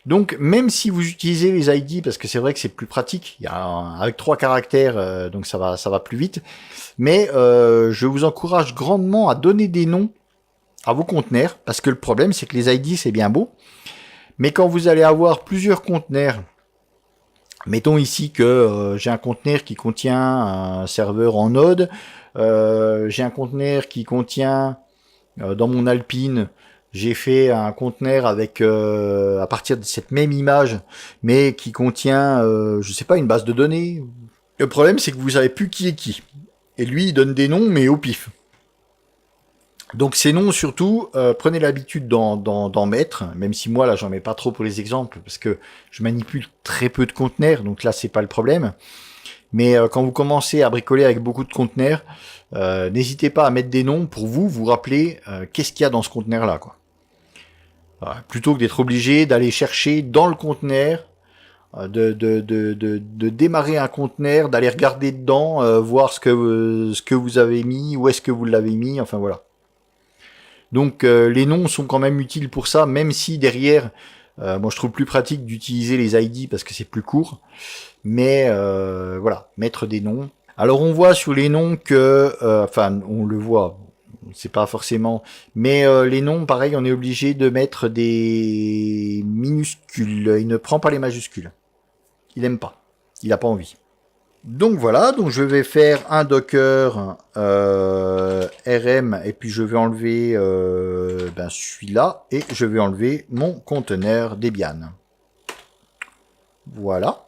Donc, même si vous utilisez les ID, parce que c'est vrai que c'est plus pratique, avec 3 caractères, donc ça va plus vite, mais je vous encourage grandement à donner des noms à vos conteneurs, parce que le problème, c'est que les ID, c'est bien beau, mais quand vous allez avoir plusieurs conteneurs, mettons ici que j'ai un conteneur qui contient un serveur en Node, j'ai un conteneur qui contient, dans mon Alpine, j'ai fait un conteneur avec à partir de cette même image, mais qui contient, je sais pas, une base de données. Le problème, c'est que vous savez plus qui est qui. Et lui, il donne des noms, mais au pif. Donc ces noms, surtout, prenez l'habitude d'en mettre, même si moi, là, j'en mets pas trop pour les exemples, parce que je manipule très peu de conteneurs, donc là, c'est pas le problème. Mais quand vous commencez à bricoler avec beaucoup de conteneurs, n'hésitez pas à mettre des noms pour vous rappeler qu'est-ce qu'il y a dans ce conteneur-là, quoi. Plutôt que d'être obligé d'aller chercher dans le conteneur, de démarrer un conteneur, d'aller regarder dedans, voir ce que vous avez mis, où est-ce que vous l'avez mis, enfin voilà. Donc les noms sont quand même utiles pour ça, même si derrière, moi je trouve plus pratique d'utiliser les ID parce que c'est plus court, mais voilà, mettre des noms. Alors on voit sur les noms que, enfin on le voit, c'est pas forcément, mais les noms, pareil, on est obligé de mettre des minuscules. Il ne prend pas les majuscules. Il aime pas. Il a pas envie. Donc voilà, donc je vais faire un docker rm et puis je vais enlever celui-là et je vais enlever mon conteneur Debian. Voilà.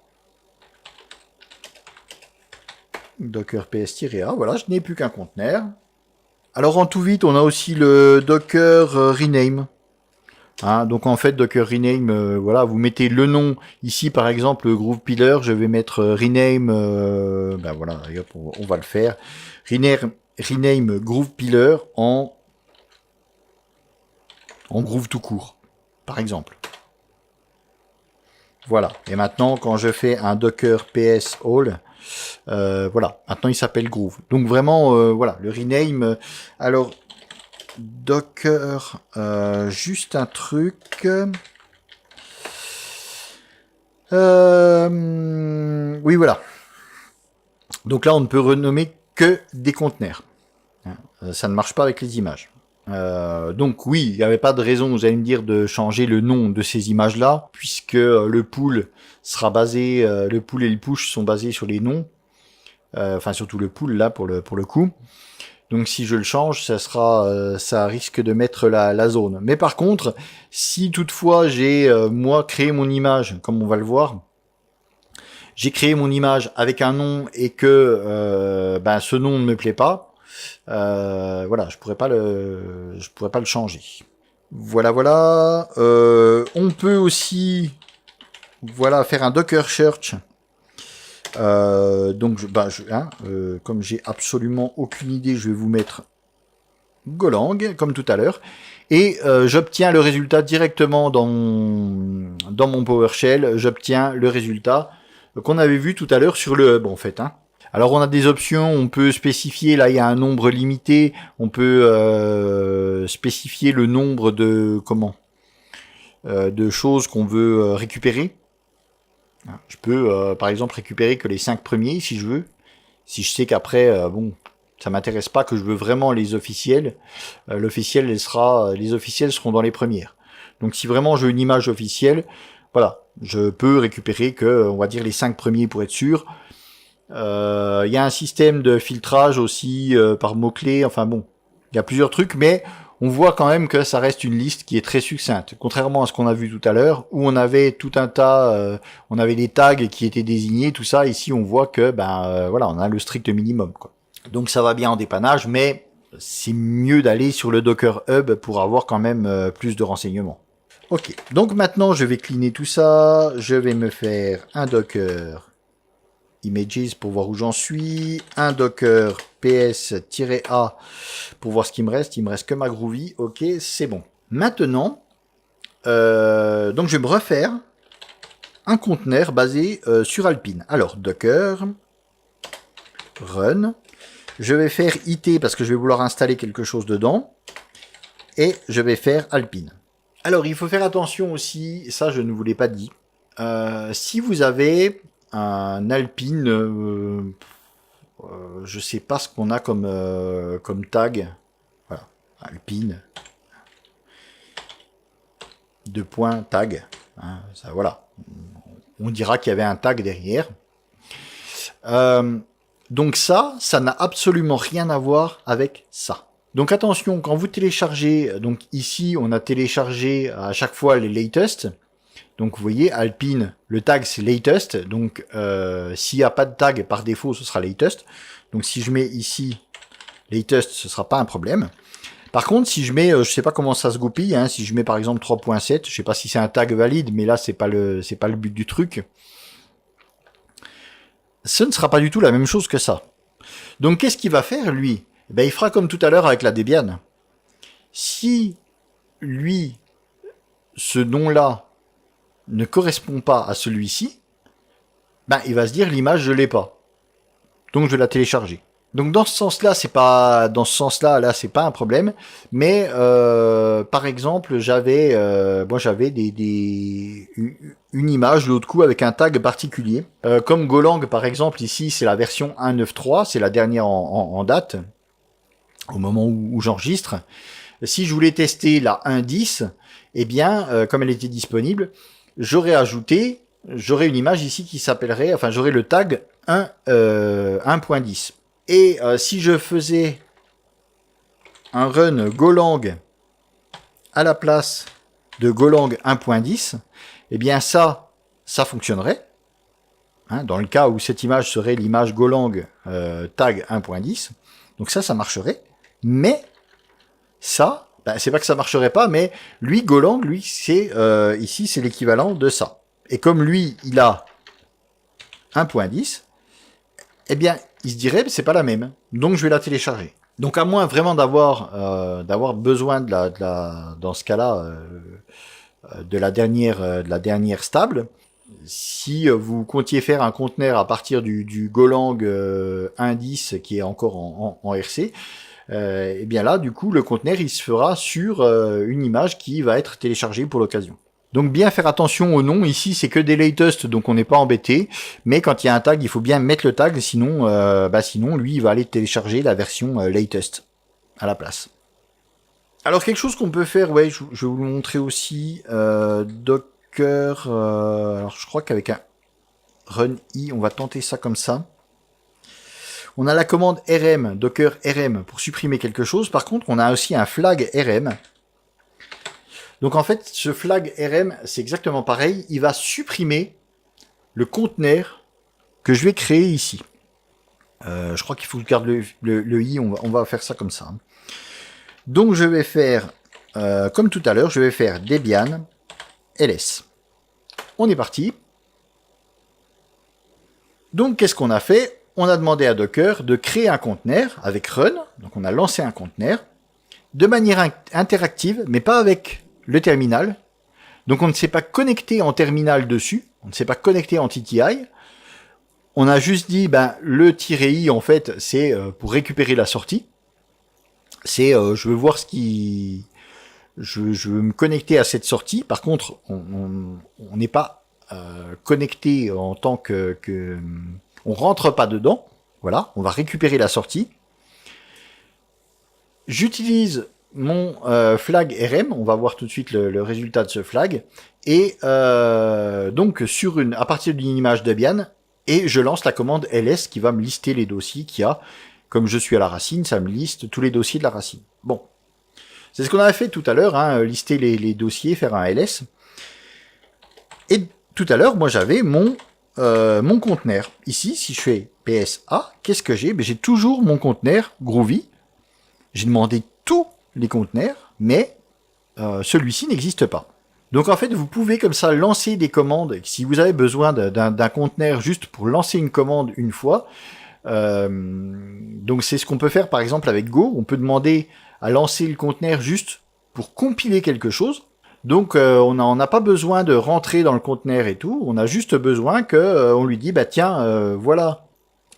Docker ps-a, voilà, je n'ai plus qu'un conteneur. Alors en tout vite, on a aussi le Docker rename. Donc en fait, Docker rename, voilà, vous mettez le nom. Ici, par exemple, Groove Pillar, je vais mettre rename, voilà, hop, on va le faire. Rename Groove Pillar en Groove tout court, par exemple. Voilà. Et maintenant, quand je fais un Docker ps all, voilà, maintenant il s'appelle Groove. Donc vraiment, voilà, le rename. Alors, Docker, juste un truc. Oui, voilà. Donc là, on ne peut renommer que des conteneurs. Ça ne marche pas avec les images. Donc oui, il n'y avait pas de raison, vous allez me dire, de changer le nom de ces images-là, puisque le pool sera basé, le pool et le push sont basés sur les noms. Enfin, surtout le pool là pour le coup. Donc si je le change, ça risque de mettre la zone. Mais par contre, si toutefois j'ai moi créé mon image, comme on va le voir, j'ai créé mon image avec un nom et que ce nom ne me plaît pas, voilà, je pourrais pas le changer. Voilà. On peut aussi, voilà, faire un Docker search. Donc, comme j'ai absolument aucune idée, je vais vous mettre Golang, comme tout à l'heure, et j'obtiens le résultat directement dans mon PowerShell. J'obtiens le résultat qu'on avait vu tout à l'heure sur le hub, en fait. Alors on a des options, on peut spécifier, là il y a un nombre limité, on peut spécifier le nombre de de choses qu'on veut récupérer. Je peux par exemple récupérer que les 5 premiers si je veux. Si je sais qu'après bon, ça m'intéresse pas, que je veux vraiment les officiels, les officiels seront dans les premières. Donc si vraiment je veux une image officielle, voilà, je peux récupérer que on va dire les 5 premiers pour être sûr. Il y a un système de filtrage aussi par mots-clés, enfin bon, il y a plusieurs trucs, mais on voit quand même que ça reste une liste qui est très succincte, contrairement à ce qu'on a vu tout à l'heure, où on avait tout un tas, on avait des tags qui étaient désignés, tout ça. Ici, on voit que voilà, on a le strict minimum, quoi. Donc ça va bien en dépannage, mais c'est mieux d'aller sur le Docker Hub pour avoir quand même plus de renseignements. Ok, donc maintenant je vais cleaner tout ça, je vais me faire un Docker Images pour voir où j'en suis, un Docker ps-a pour voir ce qu'il me reste, il me reste que ma Groovy, ok, c'est bon. Maintenant, donc je vais me refaire un conteneur basé sur Alpine. Alors, Docker, run, je vais faire it parce que je vais vouloir installer quelque chose dedans, et je vais faire Alpine. Alors, il faut faire attention aussi, ça je ne vous l'ai pas dit, si vous avez un Alpine, je sais pas ce qu'on a comme tag, voilà, Alpine, 2 points tag, hein, ça, voilà, on dira qu'il y avait un tag derrière. Donc ça n'a absolument rien à voir avec ça. Donc attention, quand vous téléchargez, donc ici on a téléchargé à chaque fois les latest. Donc vous voyez, Alpine, le tag c'est latest, donc s'il n'y a pas de tag par défaut, ce sera latest. Donc si je mets ici latest, ce sera pas un problème. Par contre, si je mets, je sais pas comment ça se goupille, hein, si je mets par exemple 3.7, je sais pas si c'est un tag valide, mais là c'est pas le but du truc. Ce ne sera pas du tout la même chose que ça. Donc qu'est-ce qu'il va faire lui? Ben, il fera comme tout à l'heure avec la Debian. Si lui, ce nom-là ne correspond pas à celui-ci, ben il va se dire l'image je l'ai pas. Donc je vais la télécharger. Donc dans ce sens-là, là c'est pas un problème. Mais par exemple, j'avais une image l'autre coup avec un tag particulier, comme Golang par exemple. Ici c'est la version 1.9.3, c'est la dernière en date au moment où j'enregistre. Si je voulais tester la 1.10, eh bien comme elle était disponible, j'aurais une image ici qui s'appellerait, enfin j'aurais le tag 1.10. Et si je faisais un run Golang à la place de Golang 1.10, eh bien ça fonctionnerait. Hein, dans le cas où cette image serait l'image Golang tag 1.10. Donc ça marcherait. Mais ça, c'est pas que ça marcherait pas, mais lui, Golang, lui, c'est ici, c'est l'équivalent de ça. Et comme lui, il a 1.10, eh bien, il se dirait, c'est pas la même. Donc, je vais la télécharger. Donc, à moins vraiment d'avoir besoin dans ce cas-là, de la dernière stable, si vous comptiez faire un conteneur à partir du Golang 1.10 qui est encore en RC, et bien là, du coup, le conteneur, il se fera sur une image qui va être téléchargée pour l'occasion. Donc bien faire attention au nom, ici c'est que des latest, donc on n'est pas embêté, mais quand il y a un tag, il faut bien mettre le tag, sinon lui, il va aller télécharger la version latest à la place. Alors quelque chose qu'on peut faire, ouais, je vais vous le montrer aussi, Docker, alors je crois qu'avec un run i, on va tenter ça comme ça. On a la commande rm, docker rm, pour supprimer quelque chose. Par contre, on a aussi un flag rm. Donc en fait, ce flag rm, c'est exactement pareil. Il va supprimer le conteneur que je vais créer ici. Je crois qu'il faut que je garde le i, on va faire ça comme ça. Donc je vais faire, comme tout à l'heure, je vais faire Debian ls. On est parti. Donc qu'est-ce qu'on a fait? On a demandé à Docker de créer un conteneur avec run, donc on a lancé un conteneur, de manière interactive, mais pas avec le terminal. Donc on ne s'est pas connecté en terminal dessus, on ne s'est pas connecté en TTI. On a juste dit, ben, le -i, en fait, c'est pour récupérer la sortie. C'est, je veux voir ce qui... Je veux me connecter à cette sortie. Par contre, on n'est pas connecté en tant que... On rentre pas dedans. Voilà, on va récupérer la sortie. J'utilise mon flag RM. On va voir tout de suite le résultat de ce flag. Et donc, à partir d'une image Debian, et je lance la commande ls qui va me lister les dossiers qu'il y a. Comme je suis à la racine, ça me liste tous les dossiers de la racine. Bon. C'est ce qu'on avait fait tout à l'heure, hein, lister les dossiers, faire un ls. Et tout à l'heure, moi j'avais mon conteneur. Ici, si je fais PSA, qu'est-ce que j'ai? J'ai toujours mon conteneur Groovy. J'ai demandé tous les conteneurs, mais celui-ci n'existe pas. Donc en fait, vous pouvez comme ça lancer des commandes. Si vous avez besoin d'un conteneur juste pour lancer une commande une fois, donc c'est ce qu'on peut faire par exemple avec Go. On peut demander à lancer le conteneur juste pour compiler quelque chose. Donc on n'a pas besoin de rentrer dans le conteneur et tout. On a juste besoin que on lui dit bah tiens voilà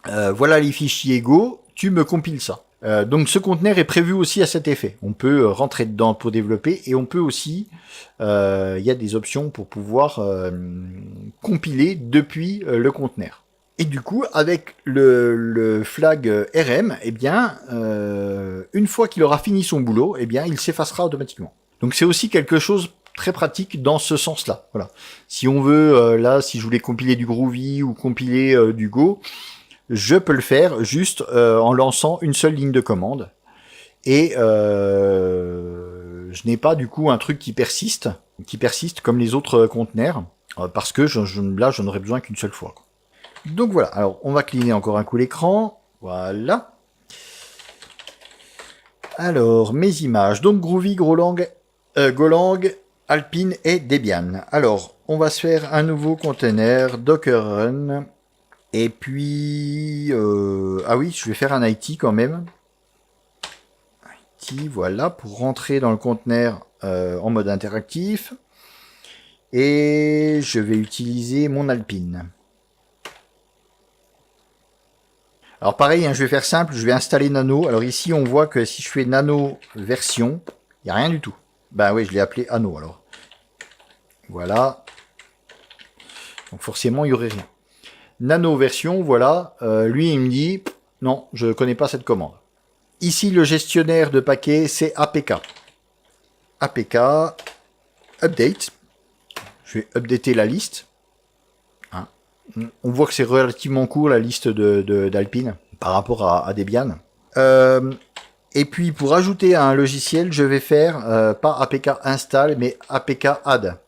les fichiers Go, tu me compiles ça. Donc ce conteneur est prévu aussi à cet effet. On peut rentrer dedans pour développer et on peut aussi, il y a des options pour pouvoir compiler depuis le conteneur. Et du coup, avec le flag RM, eh bien, une fois qu'il aura fini son boulot, eh bien, il s'effacera automatiquement. Donc c'est aussi quelque chose très pratique dans ce sens-là. Voilà. Si on veut, là, si je voulais compiler du Groovy ou compiler du Go, je peux le faire juste en lançant une seule ligne de commande. Et je n'ai pas du coup un truc qui persiste comme les autres conteneurs, parce que là, je n'aurais besoin qu'une seule fois, quoi. Donc voilà, alors on va cleaner encore un coup l'écran, voilà. Alors, mes images, donc Groovy, Golang, Alpine et Debian. Alors, on va se faire un nouveau container, Docker Run, et puis... ah oui, je vais faire un IT quand même. IT, voilà, pour rentrer dans le conteneur en mode interactif. Et je vais utiliser mon Alpine. Alors pareil, hein, je vais faire simple, je vais installer Nano. Alors ici, on voit que si je fais Nano version, il n'y a rien du tout. Ben oui, je l'ai appelé Anno alors. Voilà. Donc forcément, il n'y aurait rien. Nano version, voilà. Lui, il me dit, non, je ne connais pas cette commande. Ici, le gestionnaire de paquets, c'est APK. APK, update. Je vais updater la liste. On voit que c'est relativement court la liste d'Alpine par rapport à Debian. Et puis pour ajouter à un logiciel, je vais faire pas APK install mais APK add.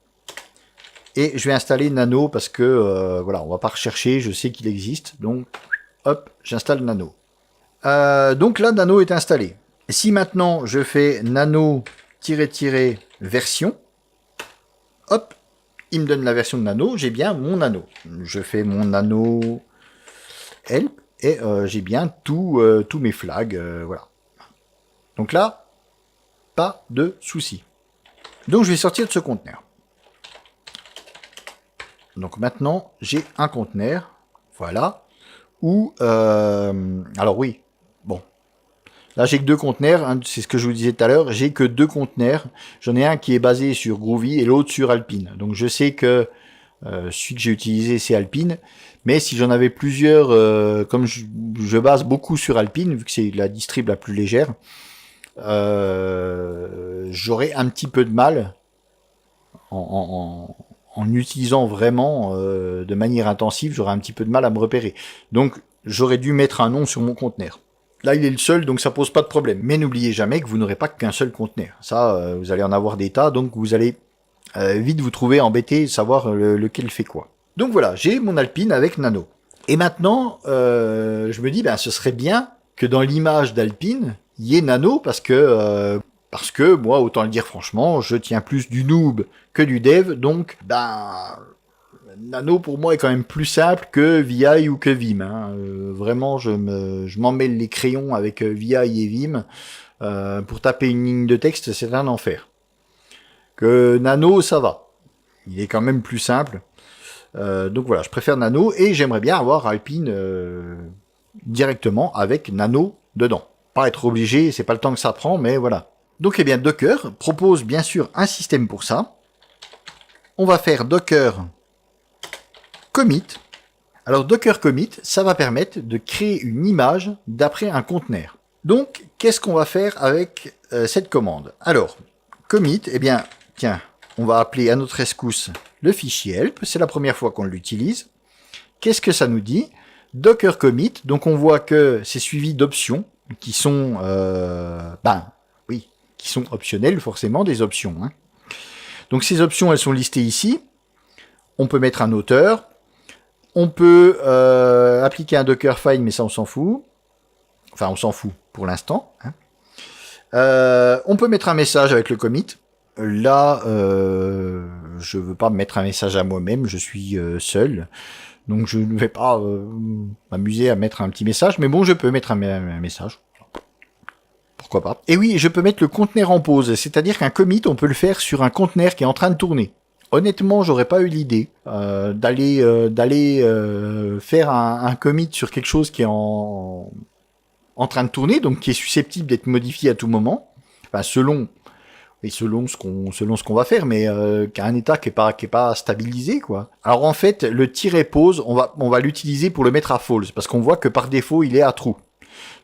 Et je vais installer Nano parce que voilà, on va pas rechercher, je sais qu'il existe. Donc hop, j'installe Nano. Donc là, Nano est installé. Si maintenant je fais nano-version, hop, il me donne la version de Nano, j'ai bien mon Nano. Je fais mon Nano help et j'ai bien tous mes flags, voilà. Donc là, pas de souci. Donc je vais sortir de ce conteneur. Donc maintenant, j'ai un conteneur, voilà, où, alors oui, bon, là j'ai que deux conteneurs, hein, c'est ce que je vous disais tout à l'heure, j'ai que deux conteneurs, j'en ai un qui est basé sur Groovy et l'autre sur Alpine. Donc je sais que celui que j'ai utilisé c'est Alpine, mais si j'en avais plusieurs, comme je base beaucoup sur Alpine, vu que c'est la distrib la plus légère, j'aurais un petit peu de mal en utilisant vraiment de manière intensive, j'aurais un petit peu de mal à me repérer. Donc j'aurais dû mettre un nom sur mon conteneur. Là, il est le seul, donc ça pose pas de problème. Mais n'oubliez jamais que vous n'aurez pas qu'un seul conteneur. Ça, vous allez en avoir des tas, donc vous allez vite vous trouver embêté, savoir lequel fait quoi. Donc voilà, j'ai mon Alpine avec Nano. Et maintenant, je me dis, ben, ce serait bien que dans l'image d'Alpine, il y ait Nano, parce que moi, autant le dire franchement, je tiens plus du noob que du dev, donc, ben... Nano pour moi est quand même plus simple que VI ou que Vim. Hein. Vraiment, je m'en mêle les crayons avec VI et Vim. Pour taper une ligne de texte, c'est un enfer. Que Nano, ça va. Il est quand même plus simple. Donc voilà, je préfère Nano et j'aimerais bien avoir Alpine directement avec Nano dedans. Pas être obligé, c'est pas le temps que ça prend, mais voilà. Donc eh bien Docker propose bien sûr un système pour ça. On va faire Docker commit. Alors Docker commit, ça va permettre de créer une image d'après un conteneur. Donc qu'est-ce qu'on va faire avec cette commande? Alors commit, eh bien tiens, on va appeler à notre rescousse le fichier help, c'est la première fois qu'on l'utilise. Qu'est-ce que ça nous dit? Docker commit, donc on voit que c'est suivi d'options qui sont, qui sont optionnelles forcément, des options. Hein. Donc ces options, elles sont listées ici. On peut mettre un auteur, on peut appliquer un Dockerfile, mais ça on s'en fout. Enfin, on s'en fout pour l'instant. Hein. On peut mettre un message avec le commit. Là, je veux pas mettre un message à moi-même, je suis seul. Donc je ne vais pas m'amuser à mettre un petit message, mais bon, je peux mettre un message. Pourquoi pas. Et oui, je peux mettre le conteneur en pause, c'est-à-dire qu'un commit, on peut le faire sur un conteneur qui est en train de tourner. Honnêtement, j'aurais pas eu l'idée d'aller faire un commit sur quelque chose qui est en train de tourner, donc qui est susceptible d'être modifié à tout moment. Enfin, selon ce qu'on va faire, mais qui a un état qui est pas stabilisé, quoi. Alors en fait, le tiret pause, on va l'utiliser pour le mettre à false, parce qu'on voit que par défaut, il est à true.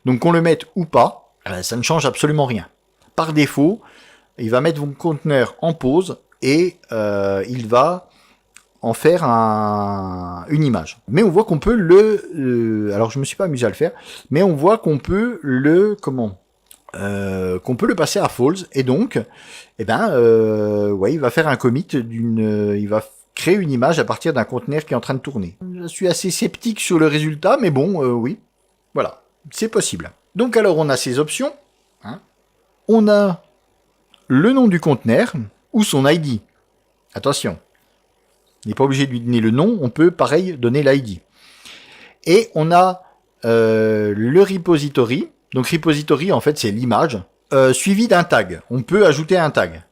Donc qu'on le mette ou pas, ça ne change absolument rien. Par défaut, il va mettre mon conteneur en pause et il va en faire une image. Mais on voit qu'on peut alors je me suis pas amusé à le faire, mais on voit qu'on peut qu'on peut le passer à false, et donc, il va faire un commit il va créer une image à partir d'un conteneur qui est en train de tourner. Je suis assez sceptique sur le résultat, mais bon, oui, voilà, c'est possible. Donc alors, on a ces options, hein. On a le nom du conteneur, ou son ID. Attention, on n'est pas obligé de lui donner le nom, on peut, pareil, donner l'ID. Et on a le repository. Donc repository, en fait, c'est l'image, suivi d'un tag. On peut ajouter un tag.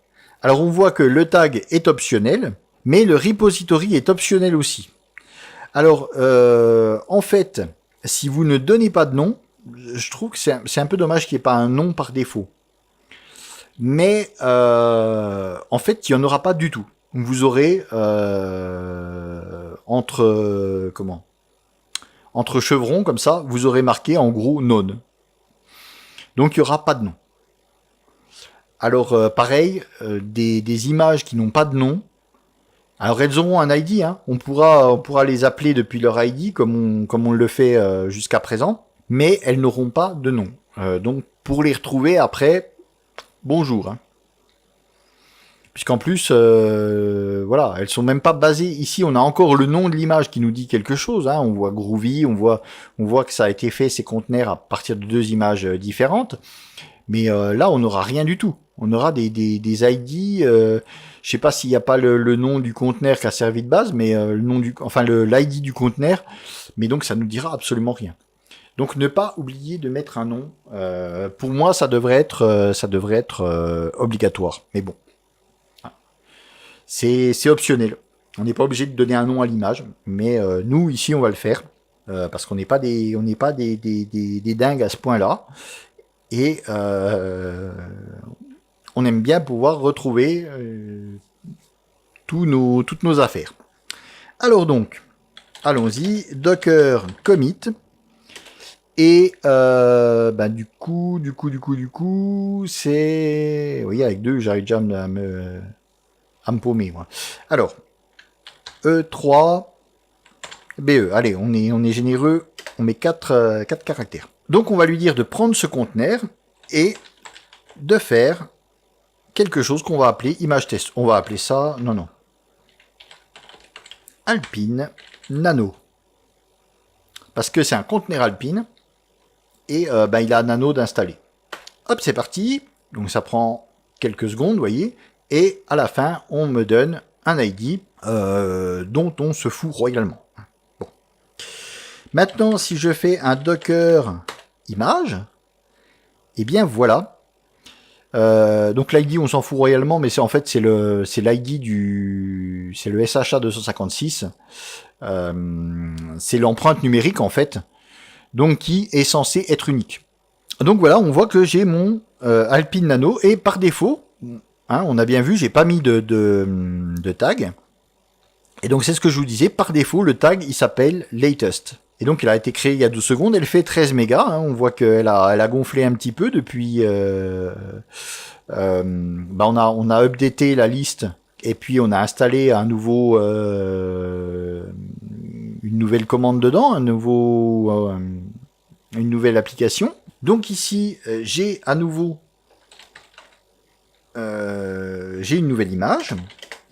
Alors on voit que le tag est optionnel, mais le repository est optionnel aussi. Alors, en fait, si vous ne donnez pas de nom, je trouve que c'est un peu dommage qu'il n'y ait pas un nom par défaut. Mais, en fait, il n'y en aura pas du tout. Vous aurez entre chevrons, comme ça, vous aurez marqué en gros none. Donc il n'y aura pas de nom. Alors pareil, des images qui n'ont pas de nom, alors elles auront un ID, hein. On pourra les appeler depuis leur ID comme on le fait jusqu'à présent, mais elles n'auront pas de nom. Donc pour les retrouver après, bonjour. Hein. Puisqu'en plus, voilà, elles sont même pas basées. Ici, on a encore le nom de l'image qui nous dit quelque chose. Hein. On voit Groovy, on voit que ça a été fait, ces conteneurs, à partir de 2 images différentes. Mais là, on n'aura rien du tout. On aura des ID. Je sais pas s'il n'y a pas le nom du conteneur qui a servi de base, mais l'ID du conteneur. Mais donc, ça nous dira absolument rien. Donc, ne pas oublier de mettre un nom. Pour moi, ça devrait être obligatoire. Mais bon. C'est optionnel. On n'est pas obligé de donner un nom à l'image, mais nous ici on va le faire parce qu'on n'est pas des dingues à ce point-là, et on aime bien pouvoir retrouver toutes nos affaires. Alors donc, allons-y. Docker commit, et du coup, c'est, oui, avec 2, j'arrive déjà à me paumer, moi. Alors, E3, BE. Allez, on est généreux, on met 4 caractères. Donc, on va lui dire de prendre ce conteneur et de faire quelque chose qu'on va appeler image test. On va appeler ça, non, Alpine Nano. Parce que c'est un conteneur Alpine et il a Nano d'installer. Hop, c'est parti. Donc, ça prend quelques secondes, vous voyez. Et à la fin, on me donne un ID dont on se fout royalement. Bon. Maintenant, si je fais un Docker image, eh bien voilà. Donc l'ID, on s'en fout royalement, mais c'est en fait c'est l'ID c'est le SHA 256. C'est l'empreinte numérique en fait, donc qui est censé être unique. Donc voilà, on voit que j'ai mon Alpine Nano et par défaut, hein, on a bien vu, j'ai pas mis de tag. Et donc c'est ce que je vous disais, par défaut, le tag il s'appelle latest. Et donc il a été créé il y a 12 secondes, elle fait 13 mégas, hein, on voit qu'elle a gonflé un petit peu depuis... on a updaté la liste et puis on a installé un nouveau... une nouvelle commande dedans, une nouvelle application. Donc ici, j'ai à nouveau... j'ai une nouvelle image.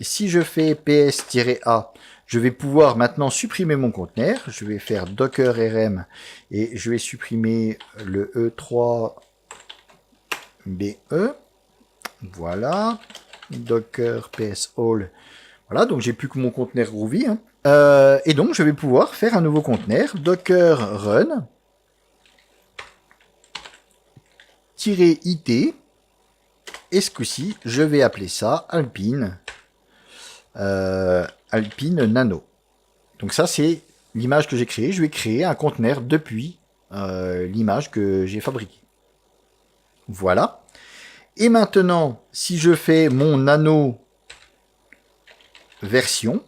Et si je fais ps-a, je vais pouvoir maintenant supprimer mon conteneur. Je vais faire docker rm et je vais supprimer le e3be. Voilà. Docker ps all. Voilà, donc j'ai plus que mon conteneur Groovy. Hein. Et donc je vais pouvoir faire un nouveau conteneur. Docker run. -it. Et ce coup-ci, je vais appeler ça Alpine. Alpine Nano. Donc ça, c'est l'image que j'ai créée. Je vais créer un conteneur depuis l'image que j'ai fabriquée. Voilà. Et maintenant, si je fais mon Nano version,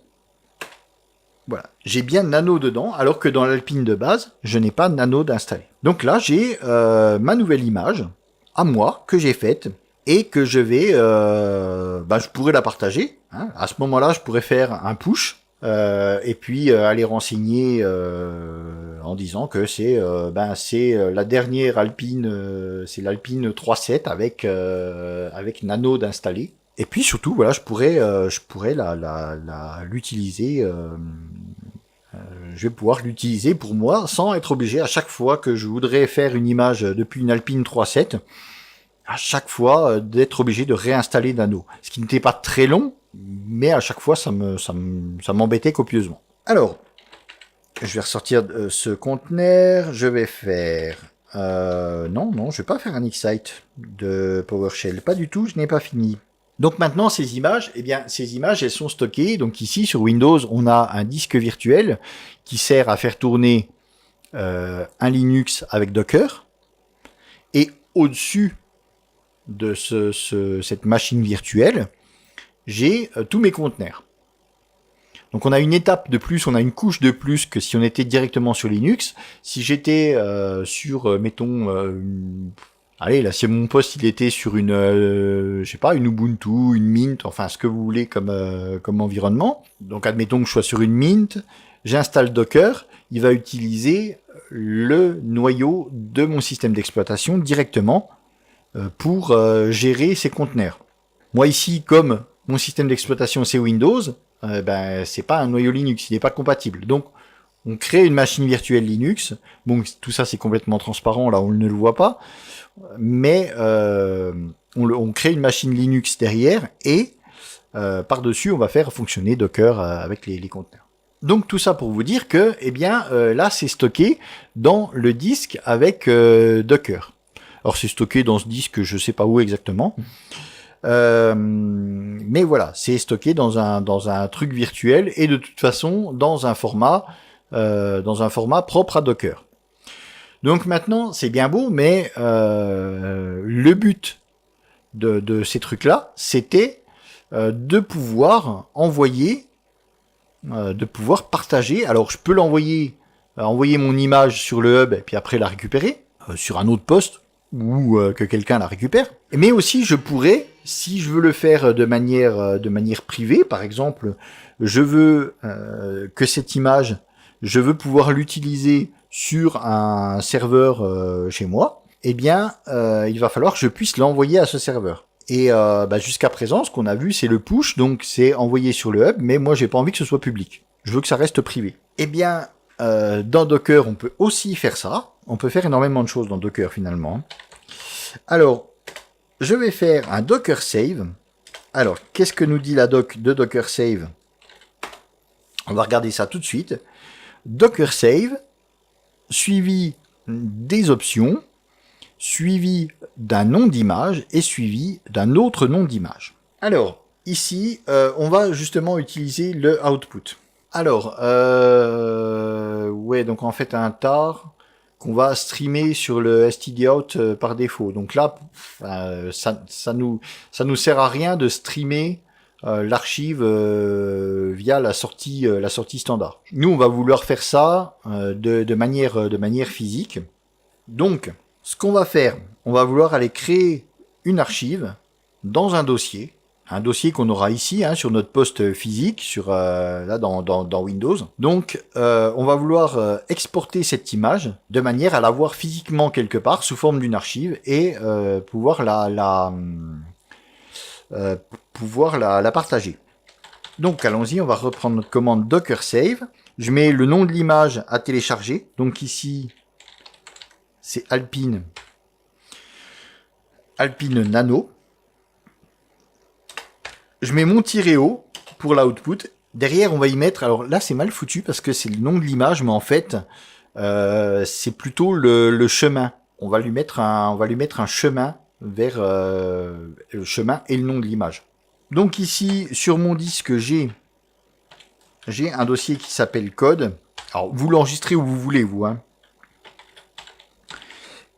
voilà, j'ai bien Nano dedans, alors que dans l'Alpine de base, je n'ai pas Nano d'installé. Donc là, j'ai ma nouvelle image à moi que j'ai faite et que je vais, je pourrais la partager. Hein. À ce moment-là, je pourrais faire un push et puis aller renseigner en disant que c'est la dernière Alpine, c'est l'Alpine 3.7 avec Nano d'installer. Et puis surtout, voilà, je pourrais l'utiliser. Je vais pouvoir l'utiliser pour moi sans être obligé à chaque fois que je voudrais faire une image depuis une Alpine 3.7, à chaque fois d'être obligé de réinstaller Nano. Ce qui n'était pas très long, mais à chaque fois ça m'embêtait copieusement. Alors, je vais ressortir ce conteneur, je vais faire... non, je vais pas faire un Excite de PowerShell, pas du tout, je n'ai pas fini. Donc maintenant, ces images, elles sont stockées. Donc ici, sur Windows, on a un disque virtuel qui sert à faire tourner un Linux avec Docker. Et au-dessus de cette machine virtuelle, j'ai tous mes conteneurs. Donc on a une étape de plus, on a une couche de plus que si on était directement sur Linux. Si j'étais sur, allez, là, si mon poste il était sur une, je sais pas, une Ubuntu, une Mint, enfin ce que vous voulez comme environnement. Donc admettons que je sois sur une Mint, j'installe Docker, il va utiliser le noyau de mon système d'exploitation directement pour gérer ces conteneurs. Moi ici, comme mon système d'exploitation c'est Windows, c'est pas un noyau Linux, il n'est pas compatible. Donc on crée une machine virtuelle Linux. Bon, tout ça c'est complètement transparent, là on ne le voit pas. Mais on crée une machine Linux derrière et par-dessus on va faire fonctionner Docker avec les conteneurs. Donc tout ça pour vous dire que là c'est stocké dans le disque avec Docker. Alors c'est stocké dans ce disque, je sais pas où exactement. Mais voilà, c'est stocké dans un truc virtuel et de toute façon dans un format propre à Docker. Donc maintenant, c'est bien beau, mais le but de ces trucs-là, c'était de pouvoir envoyer, de pouvoir partager. Alors, je peux envoyer mon image sur le hub et puis après la récupérer sur un autre poste ou que quelqu'un la récupère. Mais aussi, je pourrais, si je veux le faire de manière privée, par exemple, je veux que cette image, je veux pouvoir l'utiliser sur un serveur chez moi, il va falloir que je puisse l'envoyer à ce serveur. Et jusqu'à présent, ce qu'on a vu, c'est le push, donc c'est envoyé sur le hub, mais moi j'ai pas envie que ce soit public. Je veux que ça reste privé. Dans Docker, on peut aussi faire ça. On peut faire énormément de choses dans Docker finalement. Alors, je vais faire un Docker save. Alors, qu'est-ce que nous dit la doc de Docker save? On va regarder ça tout de suite. Docker save suivi des options, suivi d'un nom d'image et suivi d'un autre nom d'image. Alors, ici, on va justement utiliser le output. Alors, ouais, donc en fait un tar qu'on va streamer sur le stdout par défaut. Donc là, ça nous sert à rien de streamer l'archive via la sortie standard. Nous, on va vouloir faire ça de manière physique. Donc, ce qu'on va faire, on va vouloir aller créer une archive dans un dossier qu'on aura ici sur notre poste physique, là dans Windows. Donc, on va vouloir exporter cette image de manière à l'avoir physiquement quelque part sous forme d'une archive et pouvoir la partager. Donc, allons-y, on va reprendre notre commande docker save. Je mets le nom de l'image à télécharger. Donc ici, c'est Alpine Nano. Je mets mon -o pour l'output. Derrière, on va y mettre... Alors là, c'est mal foutu parce que c'est le nom de l'image, mais en fait, c'est plutôt le chemin. On va lui mettre un chemin vers le chemin et le nom de l'image. Donc ici, sur mon disque, j'ai un dossier qui s'appelle code. Alors, vous l'enregistrez où vous voulez, vous.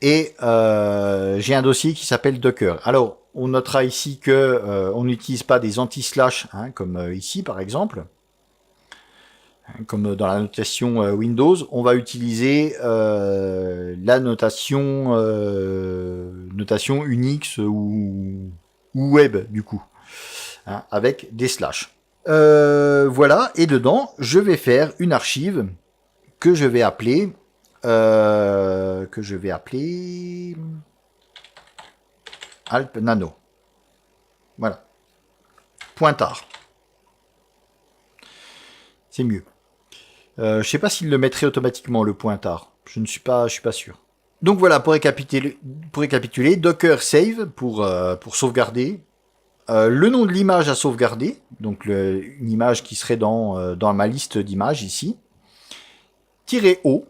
Et j'ai un dossier qui s'appelle Docker. Alors, on notera ici que on n'utilise pas des anti-slash, comme ici par exemple, comme dans la notation Windows. On va utiliser la notation Unix ou web du coup, avec des slash. Voilà, et dedans, je vais faire une archive que je vais appeler Alp Nano. Voilà. Pointard. C'est mieux. Je sais pas s'il le mettrait automatiquement le pointard. Je suis pas sûr. Donc voilà, pour récapituler, Docker save pour sauvegarder. Le nom de l'image à sauvegarder, donc une image qui serait dans ma liste d'images ici. -o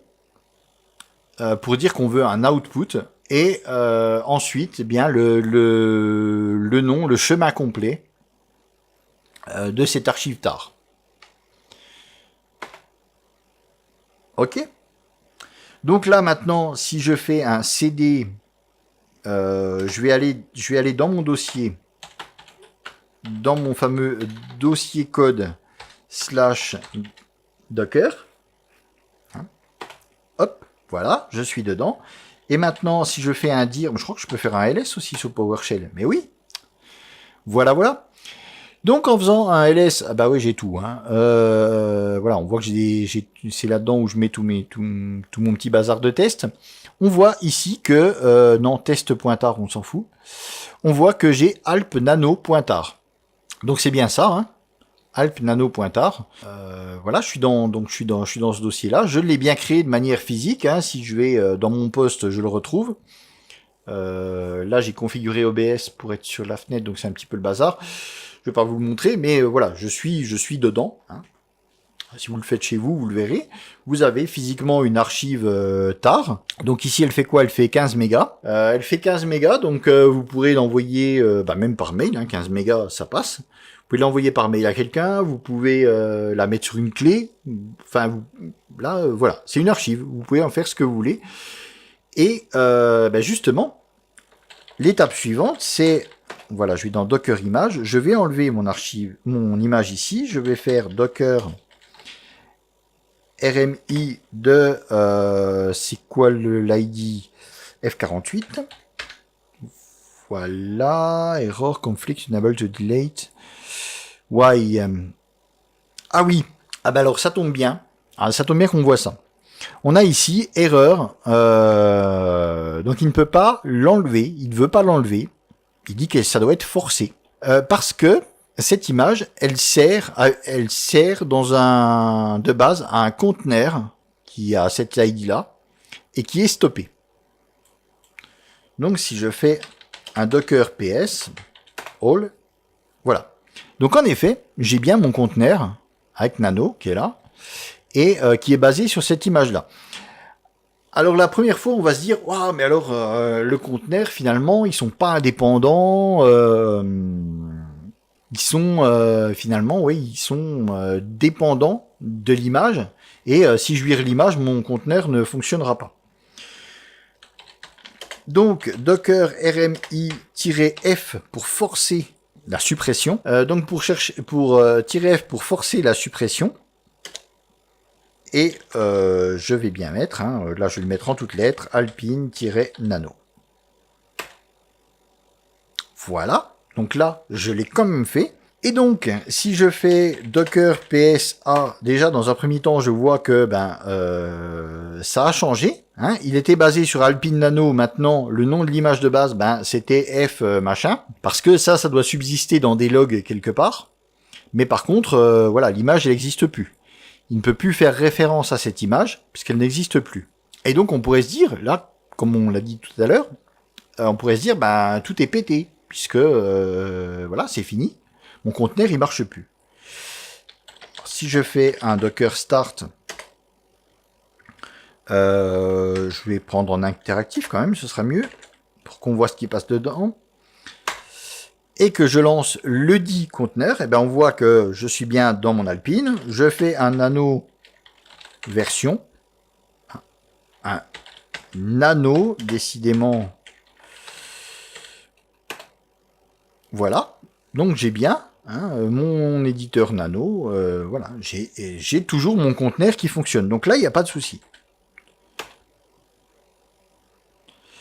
pour dire qu'on veut un output. Et ensuite, eh bien le nom, le chemin complet de cette archive tar. Ok. Donc là maintenant, si je fais un cd, je vais aller dans mon dossier, dans mon fameux dossier code /docker. Hop, voilà, je suis dedans. Et maintenant, si je fais un dir, je crois que je peux faire un ls aussi sur PowerShell. Mais oui. Voilà. Donc en faisant un ls, bah oui, j'ai tout. Voilà, on voit que c'est là-dedans où je mets tout mon petit bazar de test. On voit ici que non, test pointard, on s'en fout. On voit que j'ai Alp Nano pointard. Donc c'est bien ça, Alp Nano pointard. Voilà, je suis dans ce dossier-là. Je l'ai bien créé de manière physique. Si je vais dans mon poste, je le retrouve. Là, j'ai configuré OBS pour être sur la fenêtre, donc c'est un petit peu le bazar. Je vais pas vous le montrer, mais voilà, je suis dedans. Si vous le faites chez vous, vous le verrez. Vous avez physiquement une archive tar. Donc ici, elle fait quoi? Elle fait 15 mégas. Elle fait 15 mégas, donc vous pourrez l'envoyer même par mail. 15 mégas, ça passe. Vous pouvez l'envoyer par mail à quelqu'un. Vous pouvez la mettre sur une clé. Enfin, là, voilà, c'est une archive. Vous pouvez en faire ce que vous voulez. Et justement, l'étape suivante, c'est... Voilà, je vais dans Docker Image. Je vais enlever mon image ici. Je vais faire Docker... RMI de c'est quoi l'ID F48. Voilà, error conflict unable to delete. Why ah oui, alors ça tombe bien. Ça tombe bien qu'on voit ça. On a ici erreur, donc il ne peut pas l'enlever, il ne veut pas l'enlever. Il dit que ça doit être forcé parce que cette image, elle sert de base à un conteneur qui a cette ID là et qui est stoppé. Donc si je fais un docker ps all, voilà. Donc en effet, j'ai bien mon conteneur avec Nano qui est là et qui est basé sur cette image là. Alors la première fois, on va se dire, waouh, mais alors le conteneur, finalement, ils sont pas indépendants. Ils sont finalement, oui, ils sont dépendants de l'image. Et si je vire l'image, mon conteneur ne fonctionnera pas. Donc docker rmi-f pour forcer la suppression. Donc pour chercher pour -f pour forcer la suppression. Et je vais bien mettre, hein, là je vais le mettre en toutes lettres, alpine-nano. Voilà, donc là je l'ai quand même fait. Et donc, si je fais docker psa, déjà dans un premier temps, je vois que ça a changé. Hein. Il était basé sur Alpine Nano. Maintenant, le nom de l'image de base, c'était f machin, parce que ça doit subsister dans des logs quelque part. Mais par contre, voilà, l'image elle n'existe plus. Il ne peut plus faire référence à cette image puisqu'elle n'existe plus. Et donc, on pourrait se dire, là, comme on l'a dit tout à l'heure, on pourrait se dire, tout est pété puisque voilà, c'est fini. Mon conteneur, il marche plus. Alors, si je fais un docker start, je vais prendre en interactif quand même, ce sera mieux, pour qu'on voit ce qui passe dedans. Et que je lance le dit conteneur, et on voit que je suis bien dans mon Alpine. Je fais un nano version. Un nano, décidément. Voilà. Donc j'ai bien mon éditeur nano. Voilà, j'ai toujours mon conteneur qui fonctionne. Donc là, il n'y a pas de souci.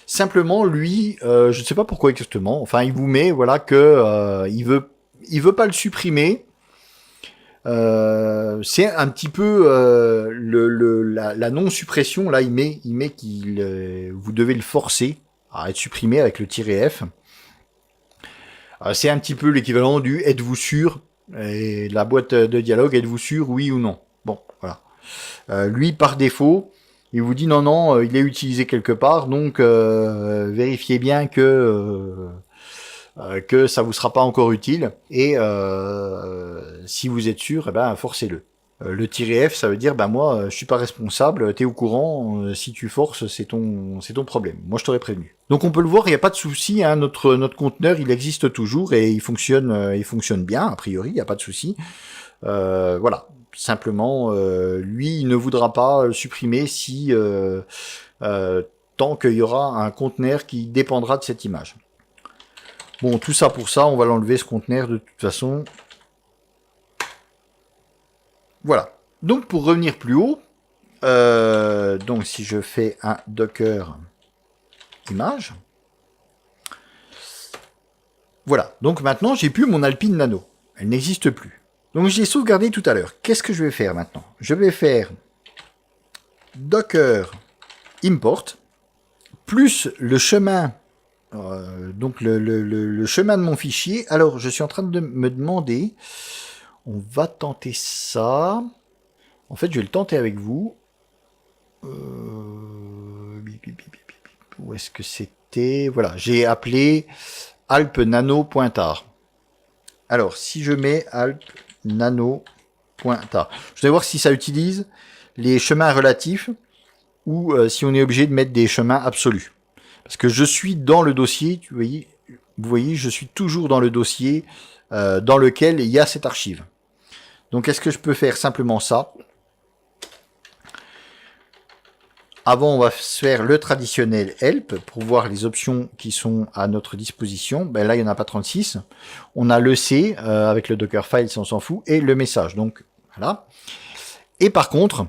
Simplement, lui, je ne sais pas pourquoi exactement. Enfin, il vous met, voilà, que il veut pas le supprimer. C'est un petit peu la non-suppression. Là, il met qu'il vous devez le forcer à être supprimé avec le -f. C'est un petit peu l'équivalent du êtes-vous sûr, et la boîte de dialogue, êtes-vous sûr, oui ou non. Bon, voilà. Lui, par défaut, il vous dit non, il est utilisé quelque part, donc vérifiez bien que ça vous sera pas encore utile, et si vous êtes sûr, forcez-le. Le -f, ça veut dire, moi, je suis pas responsable, t'es au courant, si tu forces, c'est ton problème. Moi, je t'aurais prévenu. Donc, on peut le voir, il n'y a pas de souci, hein, notre conteneur, il existe toujours et il fonctionne bien, a priori, il n'y a pas de souci. Voilà. Simplement, lui, il ne voudra pas supprimer si tant qu'il y aura un conteneur qui dépendra de cette image. Bon, tout ça pour ça, on va l'enlever ce conteneur de toute façon. Voilà. Donc pour revenir plus haut, donc si je fais un docker image, voilà. Donc maintenant j'ai plus mon Alpine Nano, elle n'existe plus. Donc je l'ai sauvegardé tout à l'heure. Qu'est-ce que je vais faire maintenant? Je vais faire docker import plus le chemin, donc le chemin de mon fichier. Alors je suis en train de me demander, on va tenter ça. En fait, je vais le tenter avec vous. Où est-ce que c'était? Voilà, j'ai appelé Alp Nano Pointard. Alors, si je mets Alp Nano Pointard, je vais voir si ça utilise les chemins relatifs ou si on est obligé de mettre des chemins absolus. Parce que je suis dans le dossier, vous voyez, je suis toujours dans le dossier dans lequel il y a cette archive. Donc, est-ce que je peux faire simplement ça? Avant, on va faire le traditionnel help pour voir les options qui sont à notre disposition. Là, il n'y en a pas 36. On a le C avec le Dockerfile, si on s'en fout, et le message. Donc, voilà. Et par contre,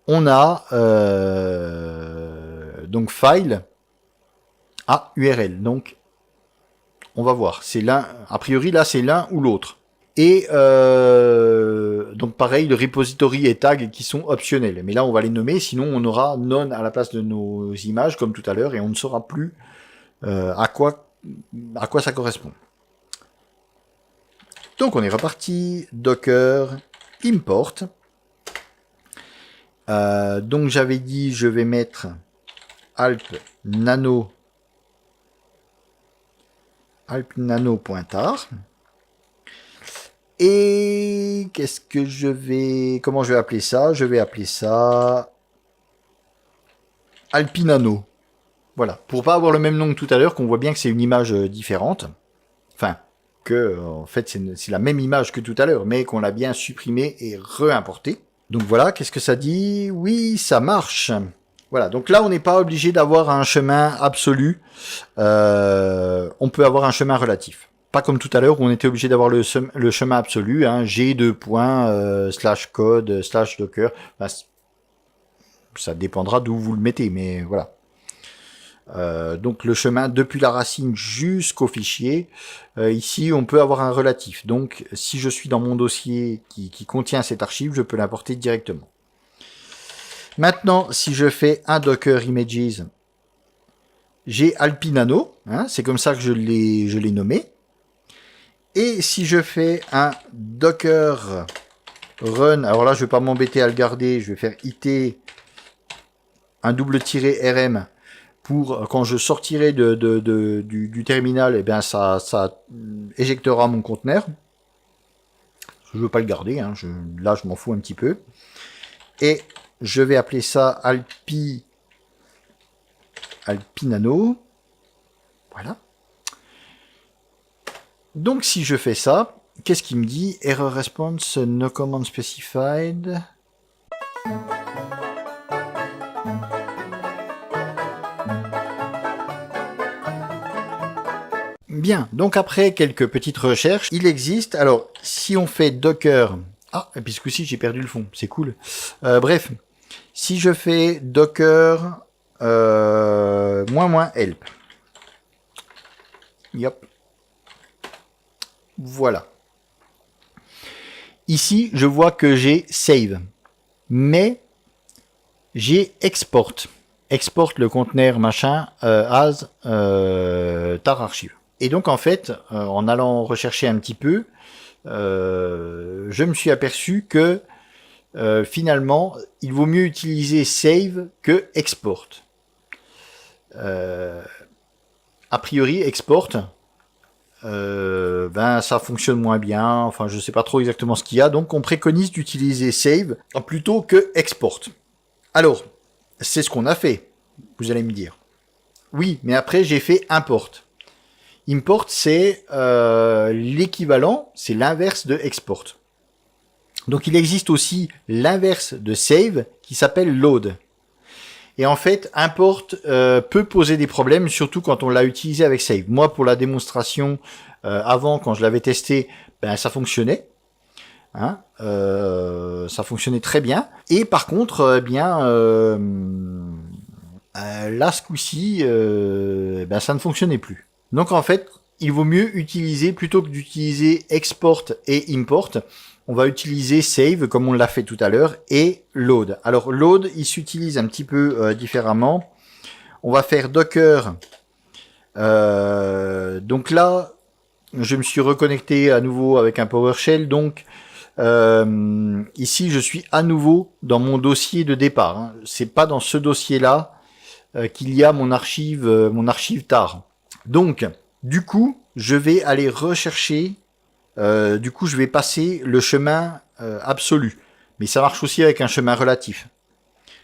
on a donc file à URL. Donc, on va voir. C'est l'un. A priori, là, c'est l'un ou l'autre. Et donc pareil, le repository et tag qui sont optionnels. Mais là, on va les nommer, sinon on aura none à la place de nos images, comme tout à l'heure, et on ne saura plus à quoi ça correspond. Donc on est reparti, docker, import. Donc j'avais dit, je vais mettre alp nano pointard. Et qu'est-ce que comment je vais appeler ça? Je vais appeler ça Alpinano. Voilà, pour pas avoir le même nom que tout à l'heure, qu'on voit bien que c'est une image différente. Enfin, que en fait c'est la même image que tout à l'heure, mais qu'on l'a bien supprimée et réimportée. Donc voilà, qu'est-ce que ça dit? Oui, ça marche. Voilà, donc là on n'est pas obligé d'avoir un chemin absolu. On peut avoir un chemin relatif. Pas comme tout à l'heure où on était obligé d'avoir le chemin absolu, hein, G2 points, /code /docker. Ben, ça dépendra d'où vous le mettez, mais voilà. Donc le chemin depuis la racine jusqu'au fichier. Ici, on peut avoir un relatif. Donc, si je suis dans mon dossier qui contient cette archive, je peux l'importer directement. Maintenant, si je fais un Docker Images, j'ai Alpinano. Hein, c'est comme ça que je l'ai nommé. Et si je fais un Docker Run, alors là, je vais pas m'embêter à le garder. Je vais faire IT un double tiret RM. Pour quand je sortirai du terminal, eh bien ça éjectera mon conteneur. Je veux pas le garder, hein, là je m'en fous un petit peu. Et je vais appeler ça Alpinano. Voilà. Donc si je fais ça, qu'est-ce qu'il me dit? Error response, no command specified. Bien, donc après quelques petites recherches, il existe, alors si on fait Docker, et puis ce coup-ci j'ai perdu le fond, c'est cool. Bref, si je fais Docker -help, yep, voilà. Ici, je vois que j'ai save, mais j'ai export. Export le conteneur machin as tar archive. Et donc en fait, en allant rechercher un petit peu, je me suis aperçu que finalement, il vaut mieux utiliser save que export. A priori, export, ben ça fonctionne moins bien. Enfin, je sais pas trop exactement ce qu'il y a. Donc, on préconise d'utiliser save plutôt que export. Alors, c'est ce qu'on a fait. Vous allez me dire. Oui, mais après j'ai fait import. Import, c'est l'équivalent, c'est l'inverse de export. Donc il existe aussi l'inverse de save qui s'appelle load. Et en fait, import peut poser des problèmes, surtout quand on l'a utilisé avec save. Moi, pour la démonstration, avant, quand je l'avais testé, ben ça fonctionnait. Hein, ça fonctionnait très bien. Et par contre, là, ce coup-ci, ben ça ne fonctionnait plus. Donc en fait, il vaut mieux utiliser, plutôt que d'utiliser export et import, on va utiliser save comme on l'a fait tout à l'heure et load. Alors load, il s'utilise un petit peu différemment. On va faire docker. Donc là, je me suis reconnecté à nouveau avec un PowerShell. Donc ici, je suis à nouveau dans mon dossier de départ. Hein. C'est pas dans ce dossier-là qu'il y a mon archive tar. Donc, du coup, je vais aller rechercher, je vais passer le chemin absolu. Mais ça marche aussi avec un chemin relatif.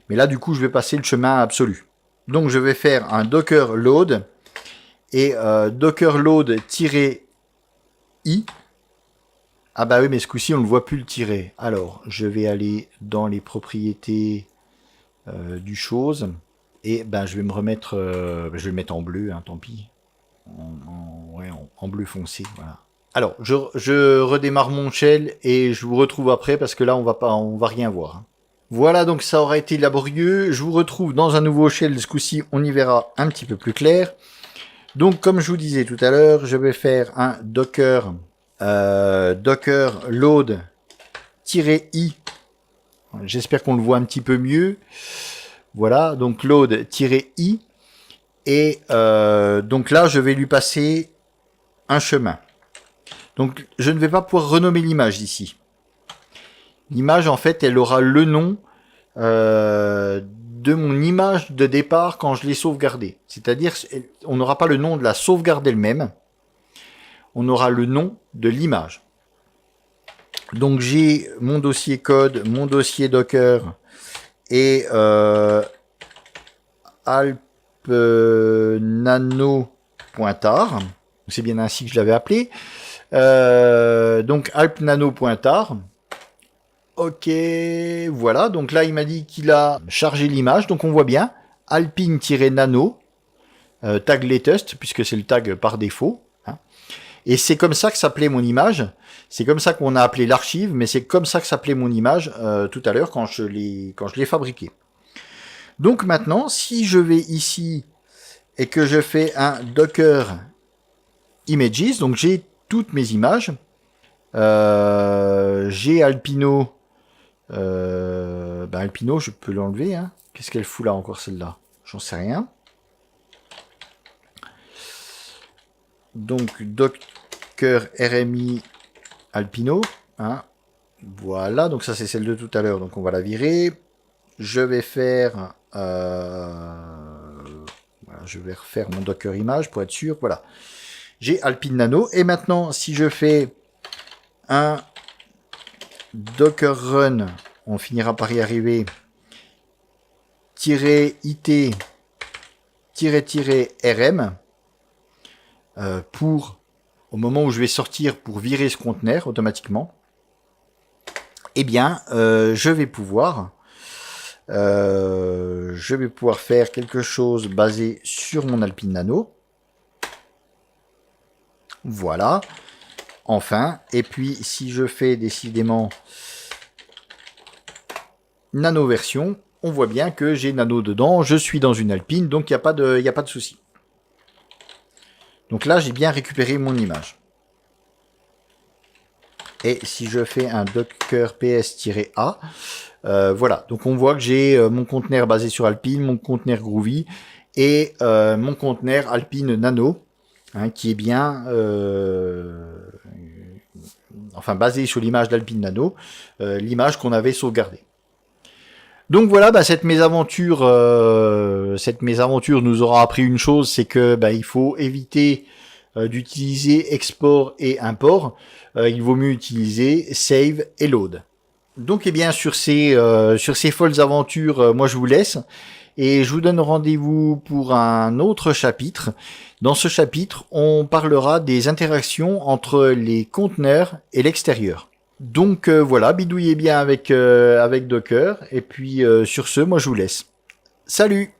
Mais là, du coup, je vais passer le chemin absolu. Donc, je vais faire un docker load et docker load-i. Ah bah oui, mais ce coup-ci, on ne voit plus le tiret. Alors, je vais aller dans les propriétés du chose. Et ben, je vais me remettre, je vais le mettre en bleu, hein, tant pis. En bleu foncé, voilà. Alors, je redémarre mon shell et je vous retrouve après parce que là, on va rien voir. Voilà, donc ça aura été laborieux. Je vous retrouve dans un nouveau shell. Ce coup-ci, on y verra un petit peu plus clair. Donc, comme je vous disais tout à l'heure, je vais faire un docker load-i. J'espère qu'on le voit un petit peu mieux. Voilà, donc load-i. Et donc là, je vais lui passer un chemin. Donc, je ne vais pas pouvoir renommer l'image ici. L'image, en fait, elle aura le nom de mon image de départ quand je l'ai sauvegardée. C'est-à-dire, on n'aura pas le nom de la sauvegarde elle-même. On aura le nom de l'image. Donc, j'ai mon dossier code, mon dossier Docker et Alp Nano Pointard. C'est bien ainsi que je l'avais appelé. Donc Alp Nano Pointard. Ok, voilà. Donc là, il m'a dit qu'il a chargé l'image. Donc on voit bien Alpine-Nano tag latest, puisque c'est le tag par défaut. Hein. Et c'est comme ça que s'appelait mon image. C'est comme ça qu'on a appelé l'archive, mais c'est comme ça que s'appelait mon image tout à l'heure quand je l'ai fabriqué. Donc maintenant, si je vais ici et que je fais un Docker Images, donc j'ai toutes mes images. J'ai Alpino. Alpino, je peux l'enlever. Hein. Qu'est-ce qu'elle fout là encore celle-là? J'en sais rien. Donc Docker RMI Alpino. Hein. Voilà, donc ça c'est celle de tout à l'heure. Donc on va la virer. Je vais faire... voilà, je vais refaire mon Docker image pour être sûr. Voilà. J'ai Alpine Nano. Et maintenant, si je fais un Docker Run, on finira par y arriver, -it, -rm, pour, au moment où je vais sortir pour virer ce conteneur automatiquement, eh bien, je vais pouvoir faire quelque chose basé sur mon Alpine Nano. Voilà. Enfin, et puis si je fais décidément Nano version, on voit bien que j'ai Nano dedans, je suis dans une Alpine, donc il n'y a pas de souci. Donc là, j'ai bien récupéré mon image. Et si je fais un docker ps-a, voilà, donc on voit que j'ai mon conteneur basé sur Alpine, mon conteneur Groovy et mon conteneur Alpine Nano, hein, qui est bien basé sur l'image d'Alpine Nano, l'image qu'on avait sauvegardée. Donc voilà, cette mésaventure nous aura appris une chose, c'est que il faut éviter d'utiliser export et import. Il vaut mieux utiliser save et load. Donc sur ces folles aventures, moi je vous laisse et je vous donne rendez-vous pour un autre chapitre. Dans ce chapitre, on parlera des interactions entre les conteneurs et l'extérieur. Donc voilà, bidouillez bien avec Docker et puis sur ce, moi je vous laisse. Salut!